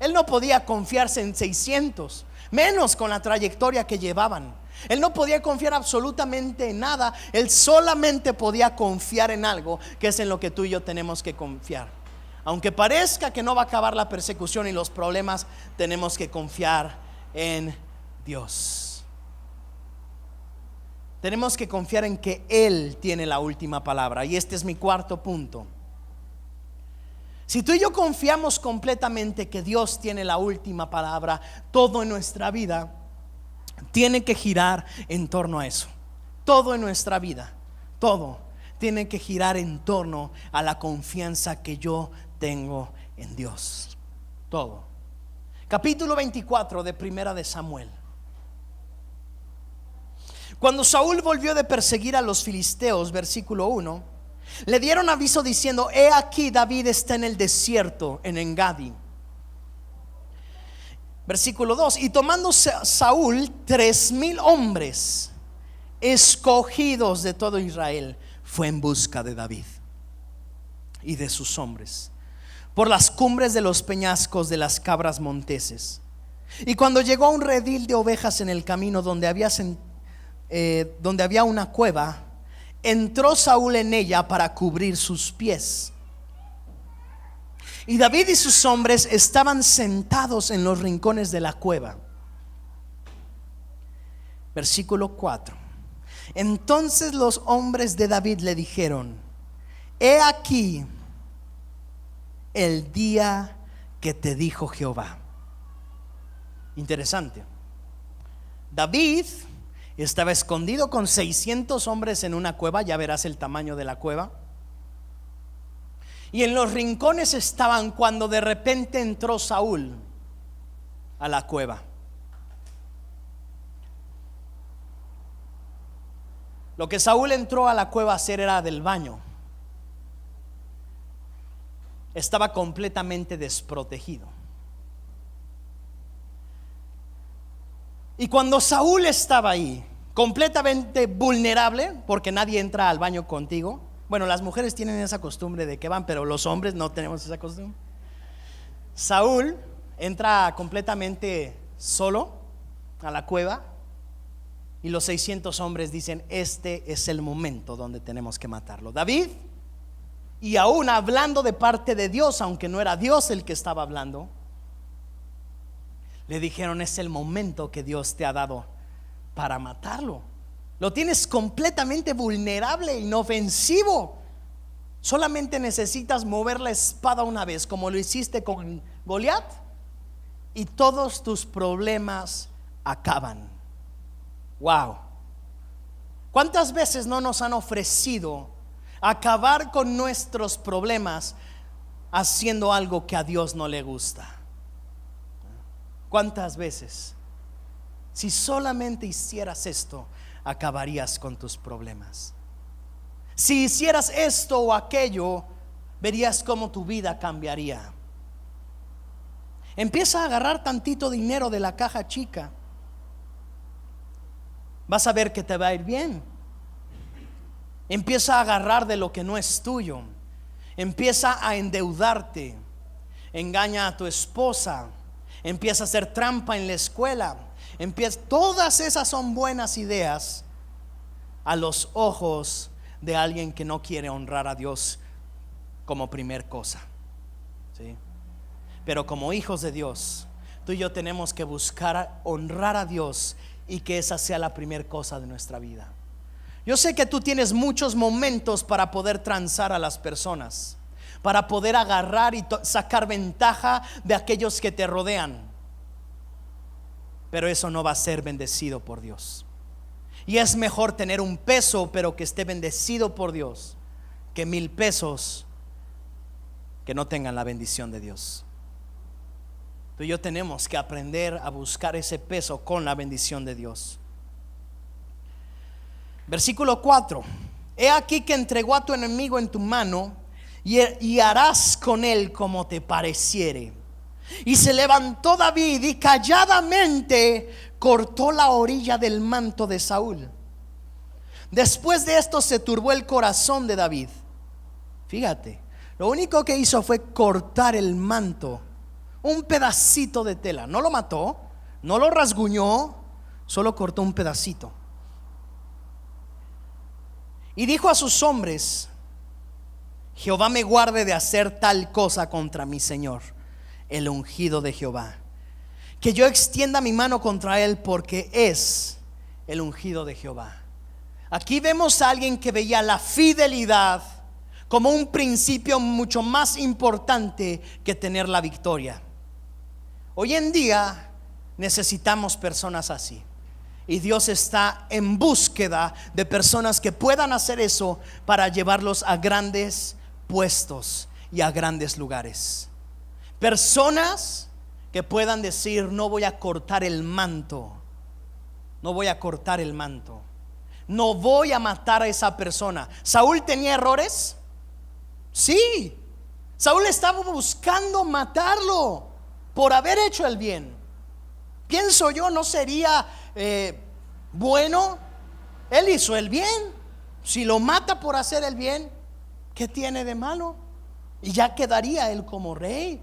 Él no podía confiarse en 600, menos con la trayectoria que llevaban. Él no podía confiar absolutamente en nada. Él solamente podía confiar en algo, que es en lo que tú y yo tenemos que confiar. Aunque parezca que no va a acabar la persecución y los problemas, tenemos que confiar en Dios. Tenemos que confiar en que Él tiene la última palabra. Y este es mi cuarto punto. Si tú y yo confiamos completamente que Dios tiene la última palabra, todo en nuestra vida tiene que girar en torno a eso. Todo en nuestra vida, todo tiene que girar en torno a la confianza que yo tengo en Dios. Todo. Capítulo 24 de Primera de Samuel. Cuando Saúl volvió de perseguir a los filisteos, versículo 1, le dieron aviso diciendo: he aquí, David está en el desierto, en Engadi. Versículo 2: y tomando Saúl 3,000 hombres escogidos de todo Israel, fue en busca de David y de sus hombres por las cumbres de los peñascos de las cabras monteses. Y cuando llegó a un redil de ovejas en el camino donde había una cueva, entró Saúl en ella para cubrir sus pies. Y David y sus hombres estaban sentados en los rincones de la cueva. Versículo 4: entonces los hombres de David le dijeron: he aquí el día que te dijo Jehová. Interesante. David estaba escondido con 600 hombres en una cueva. Ya verás el tamaño de la cueva. Y en los rincones estaban cuando de repente entró Saúl a la cueva. Lo que Saúl entró a la cueva a hacer era del baño. Estaba completamente desprotegido. Y cuando Saúl estaba ahí, completamente vulnerable, porque nadie entra al baño contigo, Bueno, las mujeres tienen esa costumbre de que van, pero los hombres no tenemos esa costumbre. Saúl entra completamente solo a la cueva y los 600 hombres dicen: este es el momento donde tenemos que matarlo. David, y aún hablando de parte de Dios, aunque no era Dios el que estaba hablando, le dijeron: es el momento que Dios te ha dado para matarlo. Lo tienes completamente vulnerable, inofensivo. Solamente necesitas mover la espada una vez, como lo hiciste con Goliat, y todos tus problemas acaban. Wow. ¿Cuántas veces no nos han ofrecido acabar con nuestros problemas haciendo algo que a Dios no le gusta? ¿Cuántas veces? Si solamente hicieras esto, acabarías con tus problemas. Si hicieras esto o aquello, verías cómo tu vida cambiaría. Empieza a agarrar tantito dinero de la caja chica. Vas a ver que te va a ir bien. Empieza a agarrar de lo que no es tuyo. Empieza a endeudarte. Engaña a tu esposa. Empieza a hacer trampa en la escuela. Todas esas son buenas ideas a los ojos de alguien que no quiere honrar a Dios como primer cosa, ¿sí? Pero como hijos de Dios, tú y yo tenemos que buscar honrar a Dios y que esa sea la primer cosa de nuestra vida. Yo sé que tú tienes muchos momentos para poder transar a las personas, para poder agarrar y sacar ventaja de aquellos que te rodean, pero eso no va a ser bendecido por Dios. Y es mejor tener un peso pero que esté bendecido por Dios, que 1000 pesos que no tengan la bendición de Dios. Tú y yo tenemos que aprender a buscar ese peso con la bendición de Dios. Versículo 4: he aquí que entregó a tu enemigo en tu mano, y harás con él como te pareciere. Y se levantó David y calladamente cortó la orilla del manto de Saúl. Después de esto se turbó el corazón de David. Fíjate, lo único que hizo fue cortar el manto, un pedacito de tela. No lo mató, no lo rasguñó, solo cortó un pedacito. Y dijo a sus hombres: Jehová me guarde de hacer tal cosa contra mi Señor, el ungido de Jehová, que yo extienda mi mano contra él, porque es el ungido de Jehová. Aquí vemos a alguien que veía la fidelidad como un principio mucho más importante que tener la victoria. Hoy en día necesitamos personas así, y Dios está en búsqueda de personas que puedan hacer eso para llevarlos a grandes puestos y a grandes lugares. Personas que puedan decir: no voy a cortar el manto, no voy a cortar el manto, no voy a matar a esa persona. ¿Saúl tenía errores? Sí. Saúl estaba buscando matarlo por haber hecho el bien. Pienso yo, ¿no sería bueno? Él hizo el bien. Si lo mata por hacer el bien, ¿qué tiene de malo? Y ya quedaría él como rey.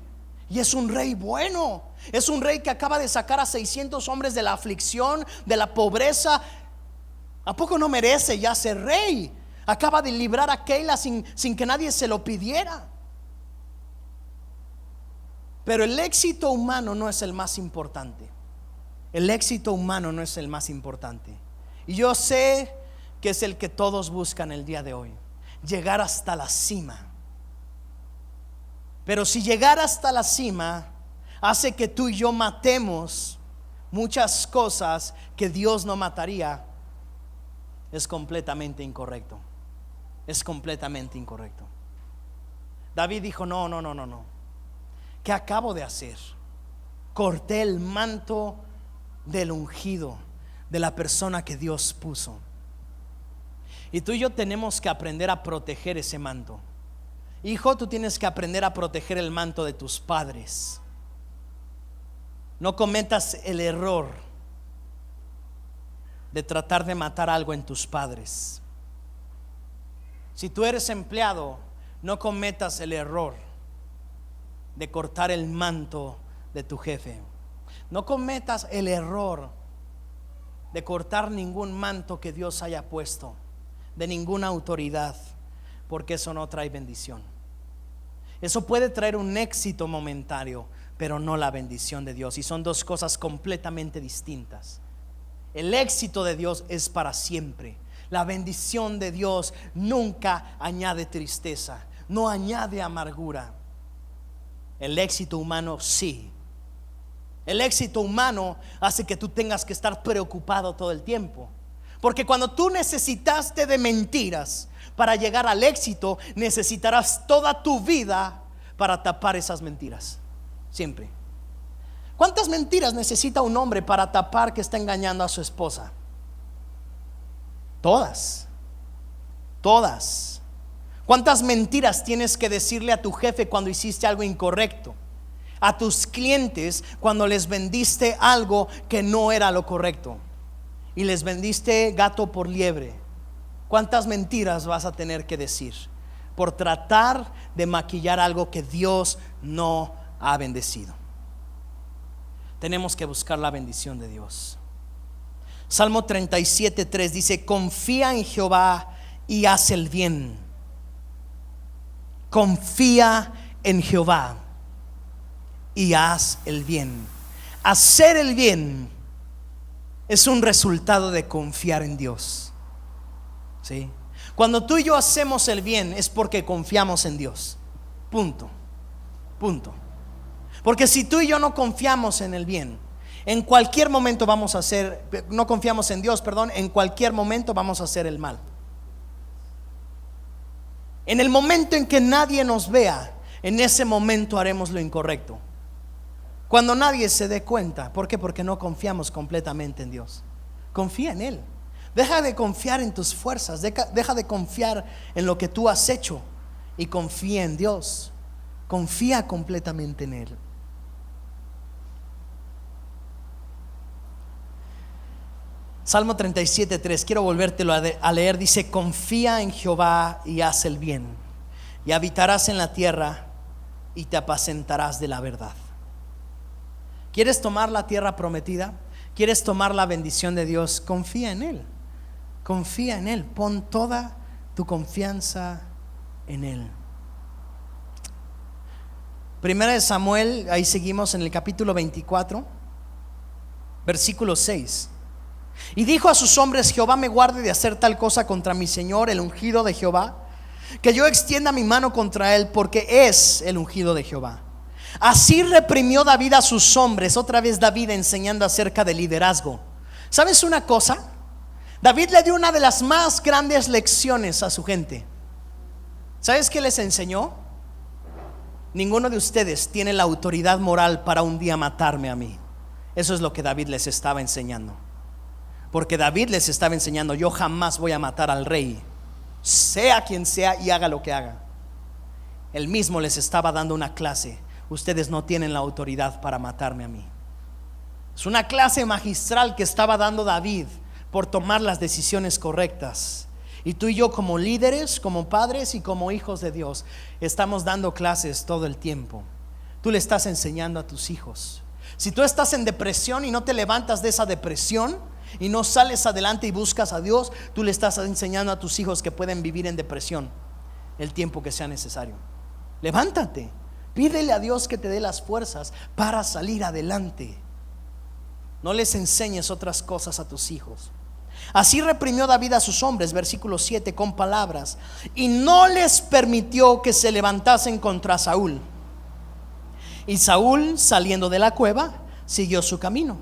Y es un rey bueno. Es un rey que acaba de sacar a 600 hombres de la aflicción, de la pobreza. ¿A poco no merece ya ser rey? Acaba de librar a Keila sin que nadie se lo pidiera. Pero el éxito humano no es el más importante. El éxito humano no es el más importante. Y yo sé que es el que todos buscan el día de hoy: llegar hasta la cima. Pero si llegar hasta la cima hace que tú y yo matemos muchas cosas que Dios no mataría, es completamente incorrecto. Es completamente incorrecto. David dijo: no. ¿Qué acabo de hacer? Corté el manto del ungido, de la persona que Dios puso. Y tú y yo tenemos que aprender a proteger ese manto. Hijo, tú tienes que aprender a proteger el manto de tus padres. No cometas el error de tratar de matar algo en tus padres. Si tú eres empleado, no cometas el error de cortar el manto de tu jefe. No cometas el error de cortar ningún manto que Dios haya puesto, de ninguna autoridad, porque eso no trae bendición. Eso puede traer un éxito momentario, pero no la bendición de Dios. Y son dos cosas completamente distintas. El éxito de Dios es para siempre. La bendición de Dios nunca añade tristeza, no añade amargura. El éxito humano sí. El éxito humano hace que tú tengas que estar preocupado todo el tiempo. Porque cuando tú necesitaste de mentiras para llegar al éxito, necesitarás toda tu vida para tapar esas mentiras. Siempre. ¿Cuántas mentiras necesita un hombre para tapar que está engañando a su esposa? Todas. Todas. ¿Cuántas mentiras tienes que decirle a tu jefe cuando hiciste algo incorrecto? A tus clientes cuando les vendiste algo que no era lo correcto y les vendiste gato por liebre. ¿Cuántas mentiras vas a tener que decir por tratar de maquillar algo que Dios no ha bendecido? Tenemos que buscar la bendición de Dios. Salmo 37:3 dice: confía en Jehová y haz el bien. Confía en Jehová y haz el bien. Hacer el bien es un resultado de confiar en Dios. ¿Sí? Cuando tú y yo hacemos el bien es porque confiamos en Dios. Punto. Punto. Porque si tú y yo no confiamos en el bien, en cualquier momento vamos a hacer, no confiamos en Dios, perdón, en cualquier momento vamos a hacer el mal. En el momento en que nadie nos vea, en ese momento haremos lo incorrecto. Cuando nadie se dé cuenta. ¿Por qué? Porque no confiamos completamente en Dios. Confía en Él. Deja de confiar en tus fuerzas. Deja de confiar en lo que tú has hecho y confía en Dios. Confía completamente en Él. Salmo 37:3, quiero volvértelo a leer. Dice: confía en Jehová y haz el bien, y habitarás en la tierra y te apacentarás de la verdad. ¿Quieres tomar la tierra prometida? ¿Quieres tomar la bendición de Dios? Confía en Él. Confía en Él. Pon toda tu confianza en Él. Primera de Samuel, ahí seguimos en el capítulo 24, versículo 6. Y dijo a sus hombres: Jehová me guarde de hacer tal cosa contra mi señor, el ungido de Jehová, que yo extienda mi mano contra él, porque es el ungido de Jehová. Así reprimió David a sus hombres. Otra vez David enseñando acerca del liderazgo. ¿Sabes una cosa? David le dio una de las más grandes lecciones a su gente. ¿Sabes qué les enseñó? Ninguno de ustedes tiene la autoridad moral para un día matarme a mí. Eso es lo que David les estaba enseñando. Porque David les estaba enseñando: yo jamás voy a matar al rey, sea quien sea y haga lo que haga. Él mismo les estaba dando una clase. Ustedes no tienen la autoridad para matarme a mí. Es una clase magistral que estaba dando David por tomar las decisiones correctas. Y tú y yo, como líderes, como padres y como hijos de Dios, estamos dando clases todo el tiempo. Tú le estás enseñando a tus hijos. Si tú estás en depresión y no te levantas de esa depresión y no sales adelante y buscas a Dios, tú le estás enseñando a tus hijos que pueden vivir en depresión el tiempo que sea necesario. Levántate, pídele a Dios que te dé las fuerzas para salir adelante. No les enseñes otras cosas a tus hijos. Así reprimió David a sus hombres, versículo 7, con palabras, y no les permitió que se levantasen contra Saúl. Y Saúl, saliendo de la cueva, siguió su camino.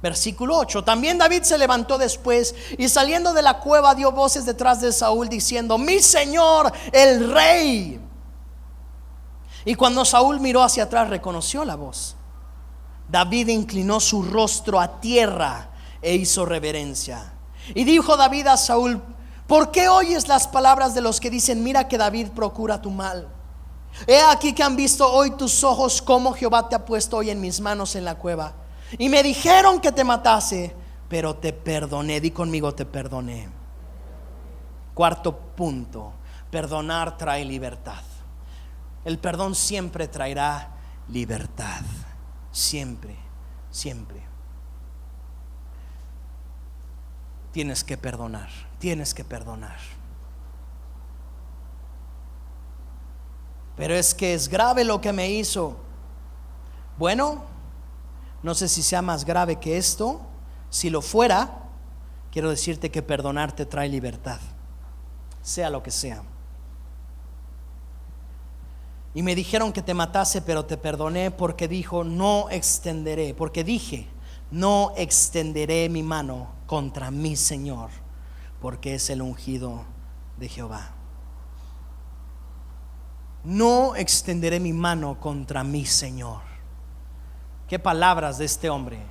Versículo 8. También David se levantó después y saliendo de la cueva dio voces detrás de Saúl diciendo: mi señor el rey. Y cuando Saúl miró hacia atrás, reconoció la voz. David inclinó su rostro a tierra e hizo reverencia. Y dijo David a Saúl: ¿por qué oyes las palabras de los que dicen: mira que David procura tu mal? He aquí que han visto hoy tus ojos cómo Jehová te ha puesto hoy en mis manos en la cueva. Y me dijeron que te matase, pero te perdoné. Di conmigo: te perdoné. Cuarto punto, perdonar trae libertad. El perdón siempre traerá libertad. Siempre, siempre. Tienes que perdonar, tienes que perdonar. Pero es que es grave lo que me hizo. Bueno, no sé si sea más grave que esto. Si lo fuera, quiero decirte que perdonar te trae libertad, sea lo que sea. Y me dijeron que te matase, pero te perdoné porque dije, no extenderé mi mano contra mi Señor, porque es el ungido de Jehová. No extenderé mi mano contra mi Señor. Qué palabras de este hombre.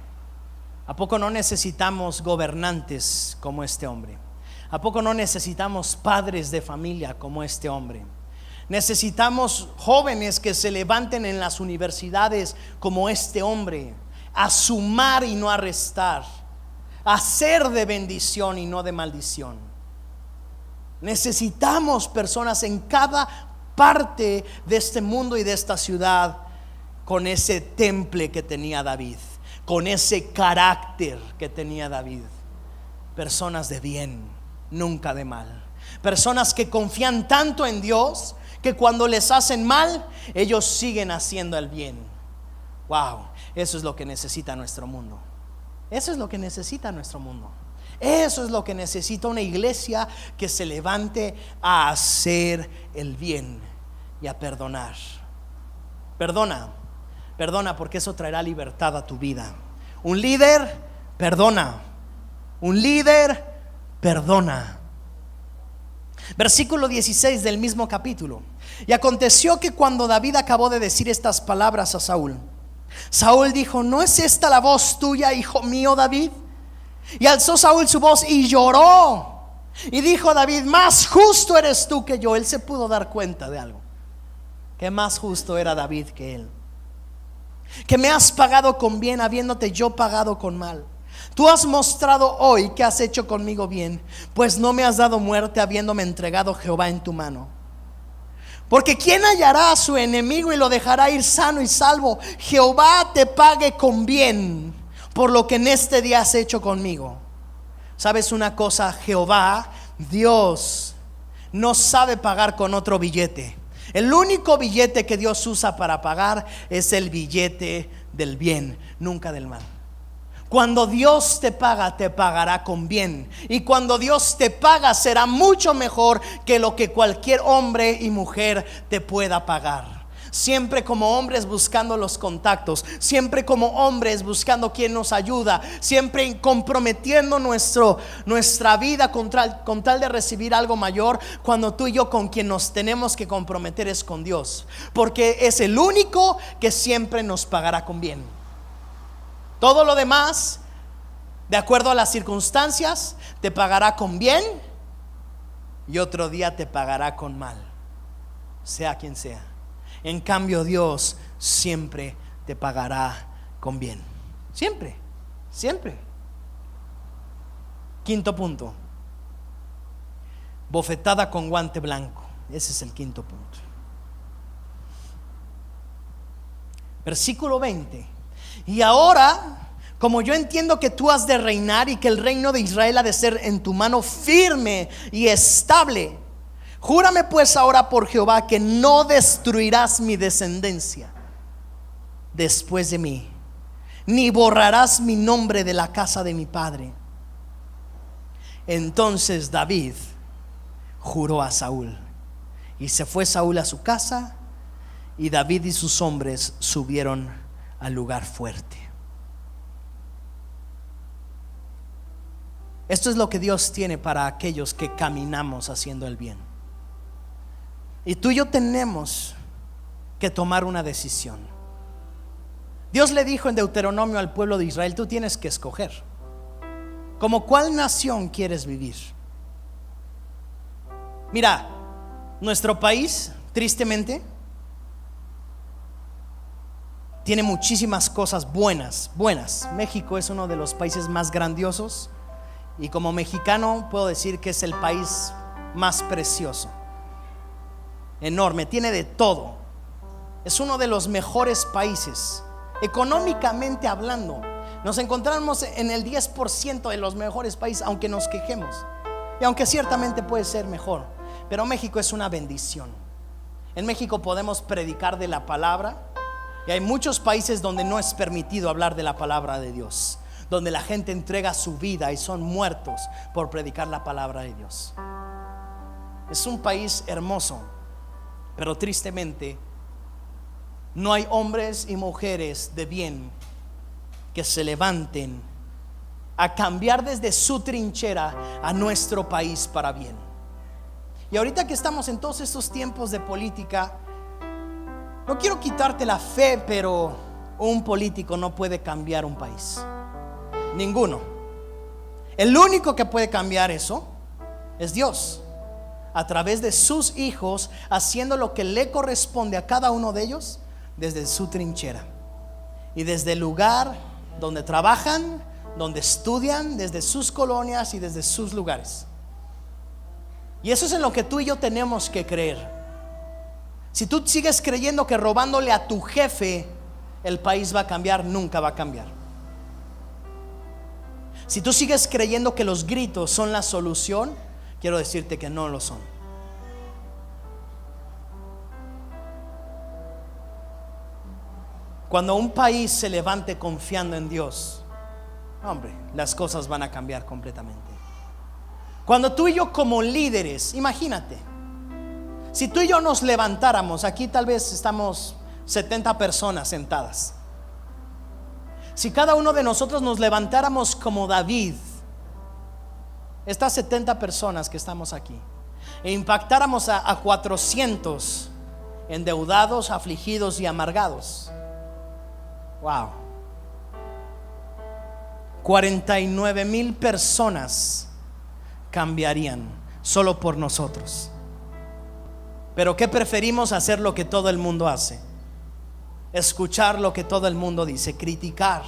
¿A poco no necesitamos gobernantes como este hombre? ¿A poco no necesitamos padres de familia como este hombre? Necesitamos jóvenes que se levanten en las universidades como este hombre, a sumar y no a restar, a ser de bendición y no de maldición. Necesitamos personas en cada parte de este mundo y de esta ciudad con ese temple que tenía David, con ese carácter que tenía David. Personas de bien, nunca de mal. Personas que confían tanto en Dios que cuando les hacen mal, ellos siguen haciendo el bien. Wow, eso es lo que necesita nuestro mundo. Eso es lo que necesita nuestro mundo. Eso es lo que necesita una iglesia que se levante a hacer el bien y a perdonar. Perdona porque eso traerá libertad a tu vida. Un líder perdona. Un líder perdona. Versículo 16 del mismo capítulo. Y aconteció que cuando David acabó de decir estas palabras a Saúl, Saúl dijo: ¿no es esta la voz tuya, hijo mío David? Y alzó Saúl su voz y lloró. Y dijo a David: más justo eres tú que yo. Él se pudo dar cuenta de algo, que más justo era David que él. Que me has pagado con bien, habiéndote yo pagado con mal. Tú has mostrado hoy que has hecho conmigo bien, pues no me has dado muerte, habiéndome entregado Jehová en tu mano. Porque ¿quién hallará a su enemigo y lo dejará ir sano y salvo? Jehová te pague con bien por lo que en este día has hecho conmigo. ¿Sabes una cosa? Jehová, Dios, no sabe pagar con otro billete. El único billete que Dios usa para pagar es el billete del bien, nunca del mal. Cuando Dios te paga, te pagará con bien. Y cuando Dios te paga, será mucho mejor que lo que cualquier hombre y mujer te pueda pagar. Siempre como hombres buscando los contactos, siempre como hombres buscando quien nos ayuda, siempre comprometiendo nuestra vida con tal de recibir algo mayor, cuando tú y yo con quien nos tenemos que comprometer es con Dios, porque es el único que siempre nos pagará con bien. Todo lo demás, de acuerdo a las circunstancias, te pagará con bien y otro día te pagará con mal, sea quien sea. En cambio, Dios siempre te pagará con bien. Siempre, siempre. Quinto punto: bofetada con guante blanco. Ese es el quinto punto. Versículo 20. Y ahora, como yo entiendo que tú has de reinar y que el reino de Israel ha de ser en tu mano firme y estable, júrame pues ahora por Jehová que no destruirás mi descendencia después de mí, ni borrarás mi nombre de la casa de mi padre. Entonces David juró a Saúl, y se fue Saúl a su casa, y David y sus hombres subieron al lugar fuerte. Esto es lo que Dios tiene para aquellos que caminamos haciendo el bien. Y tú y yo tenemos que tomar una decisión. Dios le dijo en Deuteronomio al pueblo de Israel: tú tienes que escoger como cuál nación quieres vivir. Mira, nuestro país, tristemente, tiene muchísimas cosas buenas. México es uno de los países más grandiosos, y como mexicano puedo decir que es el país más precioso. Enorme, tiene de todo. Es uno de los mejores países, económicamente hablando. Nos encontramos en el 10% de los mejores países, aunque nos quejemos. Y aunque ciertamente puede ser mejor, pero México es una bendición. En México podemos predicar de la palabra. Y hay muchos países donde no es permitido hablar de la palabra de Dios, donde la gente entrega su vida y son muertos por predicar la palabra de Dios. Es un país hermoso, pero tristemente no hay hombres y mujeres de bien que se levanten a cambiar desde su trinchera a nuestro país para bien. Y ahorita que estamos en todos estos tiempos de política, no quiero quitarte la fe, pero un político no puede cambiar un país. Ninguno. El único que puede cambiar eso es Dios, a través de sus hijos, haciendo lo que le corresponde a cada uno de ellos desde su trinchera y desde el lugar donde trabajan, donde estudian, desde sus colonias y desde sus lugares. Y eso es en lo que tú y yo tenemos que creer. Si tú sigues creyendo que robándole a tu jefe el país va a cambiar, nunca va a cambiar. Si tú sigues creyendo que los gritos son la solución, quiero decirte que no lo son. Cuando un país se levante confiando en Dios, hombre, las cosas van a cambiar completamente. Cuando tú y yo como líderes, imagínate, si tú y yo nos levantáramos, aquí tal vez estamos 70 personas sentadas. Si cada uno de nosotros nos levantáramos como David, estas 70 personas que estamos aquí, e impactáramos a 400 endeudados, afligidos y amargados. Wow. 49,000 personas cambiarían solo por nosotros. Pero ¿qué preferimos? Hacer lo que todo el mundo hace, escuchar lo que todo el mundo dice, criticar,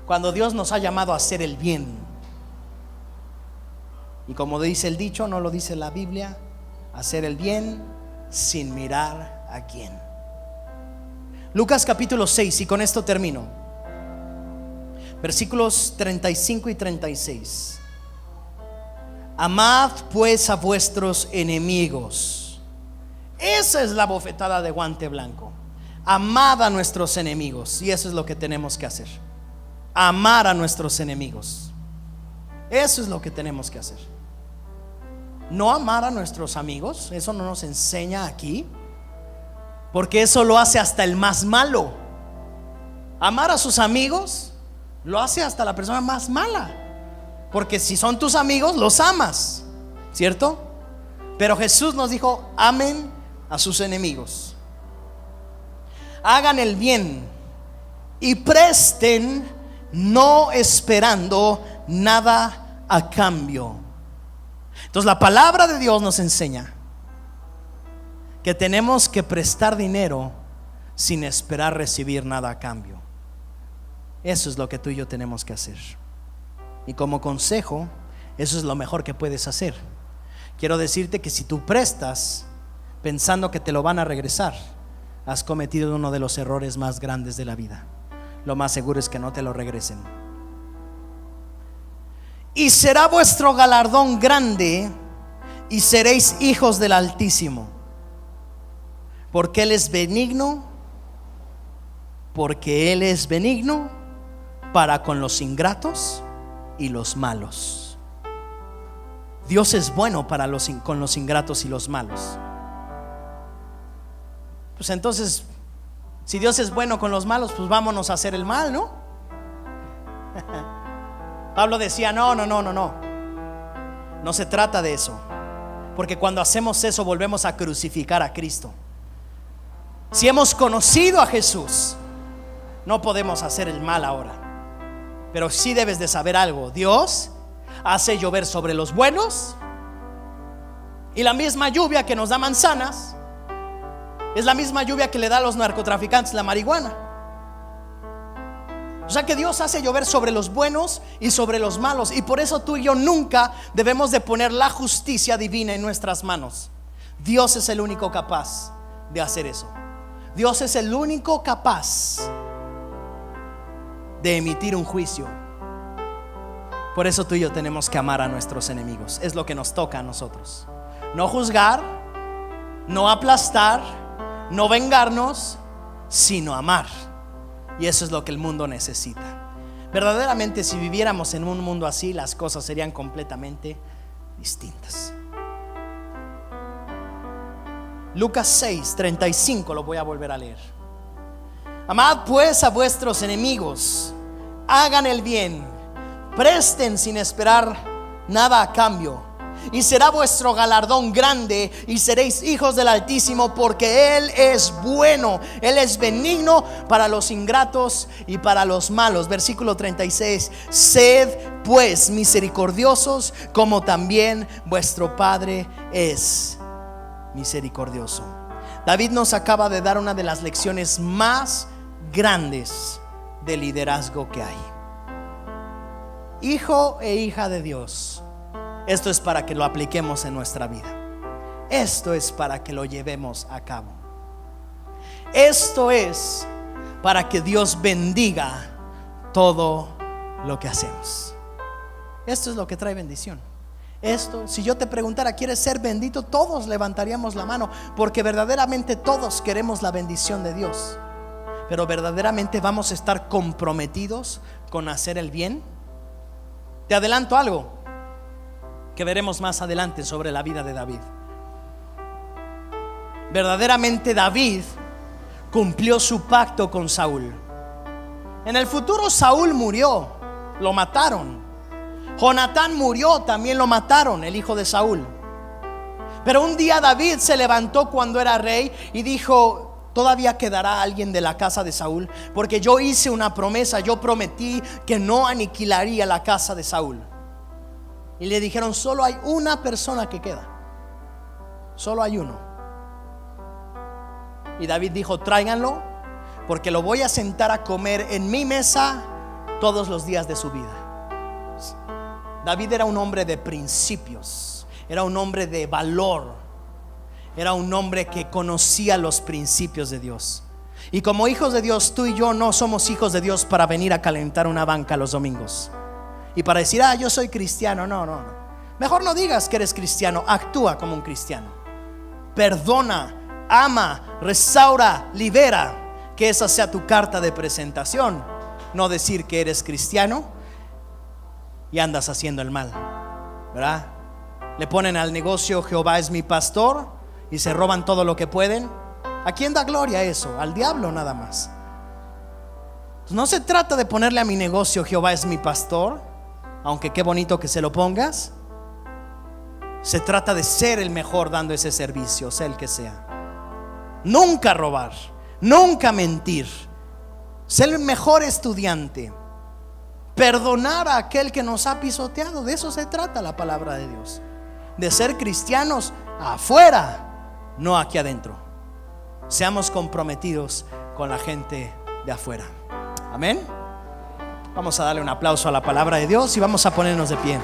cuando Dios nos ha llamado a hacer el bien. Y como dice el dicho, no lo dice la Biblia, hacer el bien sin mirar a quién. Lucas capítulo 6, y con esto termino. Versículos 35 y 36. Amad pues a vuestros enemigos. Esa es la bofetada de guante blanco. Amad a nuestros enemigos. Y eso es lo que tenemos que hacer. Amar a nuestros enemigos. Eso es lo que tenemos que hacer. No amar a nuestros amigos. Eso no nos enseña aquí, porque eso lo hace hasta el más malo. Amar a sus amigos lo hace hasta la persona más mala, porque si son tus amigos los amas, ¿cierto? Pero Jesús nos dijo: amen a sus enemigos, hagan el bien y presten, no esperando nada a cambio. Entonces la palabra de Dios nos enseña que tenemos que prestar dinero sin esperar recibir nada a cambio. Eso es lo que tú y yo tenemos que hacer. Y como consejo, eso es lo mejor que puedes hacer. Quiero decirte que si tú prestas pensando que te lo van a regresar, has cometido uno de los errores más grandes de la vida. Lo más seguro es que no te lo regresen. Y será vuestro galardón grande, y seréis hijos del Altísimo, porque Él es benigno, porque Él es benigno para con los ingratos y los malos. Dios es bueno para con los ingratos y los malos. Pues entonces, si Dios es bueno con los malos, pues vámonos a hacer el mal, ¿no? Pablo decía: no se trata de eso, porque cuando hacemos eso volvemos a crucificar a Cristo. Si hemos conocido a Jesús, no podemos hacer el mal ahora. Pero sí debes de saber algo: Dios hace llover sobre los buenos, y la misma lluvia que nos da manzanas es la misma lluvia que le da a los narcotraficantes la marihuana. O sea que Dios hace llover sobre los buenos y sobre los malos. Y por eso tú y yo nunca debemos de poner la justicia divina en nuestras manos. Dios es el único capaz de hacer eso. Dios es el único capaz de emitir un juicio. Por eso tú y yo tenemos que amar a nuestros enemigos. Es lo que nos toca a nosotros. No juzgar, no aplastar, no vengarnos, sino amar. Y eso es lo que el mundo necesita. Verdaderamente, si viviéramos en un mundo así, las cosas serían completamente distintas. Lucas 6:35, lo voy a volver a leer. Amad pues a vuestros enemigos, hagan el bien, presten sin esperar nada a cambio, y será vuestro galardón grande, y seréis hijos del Altísimo, porque Él es bueno, Él es benigno para los ingratos y para los malos. Versículo 36: sed pues misericordiosos, como también vuestro Padre es misericordioso. David nos acaba de dar una de las lecciones más grandes de liderazgo que hay. Hijo e hija de Dios, esto es para que lo apliquemos en nuestra vida. Esto es para que lo llevemos a cabo. Esto es para que Dios bendiga todo lo que hacemos. Esto es lo que trae bendición. Esto, si yo te preguntara, ¿quieres ser bendito? Todos levantaríamos la mano, porque verdaderamente todos queremos la bendición de Dios. Pero verdaderamente vamos a estar comprometidos con hacer el bien. Te adelanto algo que veremos más adelante sobre la vida de David. Verdaderamente David cumplió su pacto con Saúl. En el futuro Saúl murió, lo mataron. Jonatán murió, también lo mataron, el hijo de Saúl. Pero un día David se levantó cuando era rey y dijo: todavía quedará alguien de la casa de Saúl, porque yo hice una promesa, yo prometí que no aniquilaría la casa de Saúl. Y le dijeron: solo hay una persona que queda, solo hay uno. Y David dijo: tráiganlo, porque lo voy a sentar a comer en mi mesa todos los días de su vida. David era un hombre de principios, era un hombre de valor, era un hombre que conocía los principios de Dios. Y como hijos de Dios, tú y yo no somos hijos de Dios para venir a calentar una banca los domingos y para decir: yo soy cristiano. No. Mejor no digas que eres cristiano, actúa como un cristiano. Perdona, ama, restaura, libera. Que esa sea tu carta de presentación. No decir que eres cristiano y andas haciendo el mal, ¿verdad? Le ponen al negocio: Jehová es mi pastor, y se roban todo lo que pueden. ¿A quién da gloria eso? Al diablo nada más. No se trata de ponerle a mi negocio: Jehová es mi pastor, aunque qué bonito que se lo pongas. Se trata de ser el mejor dando ese servicio, sea el que sea. Nunca robar, nunca mentir, ser el mejor estudiante, perdonar a aquel que nos ha pisoteado. De eso se trata la palabra de Dios. De ser cristianos afuera, no aquí adentro. Seamos comprometidos con la gente de afuera. Amén. Vamos a darle un aplauso a la palabra de Dios y vamos a ponernos de pie.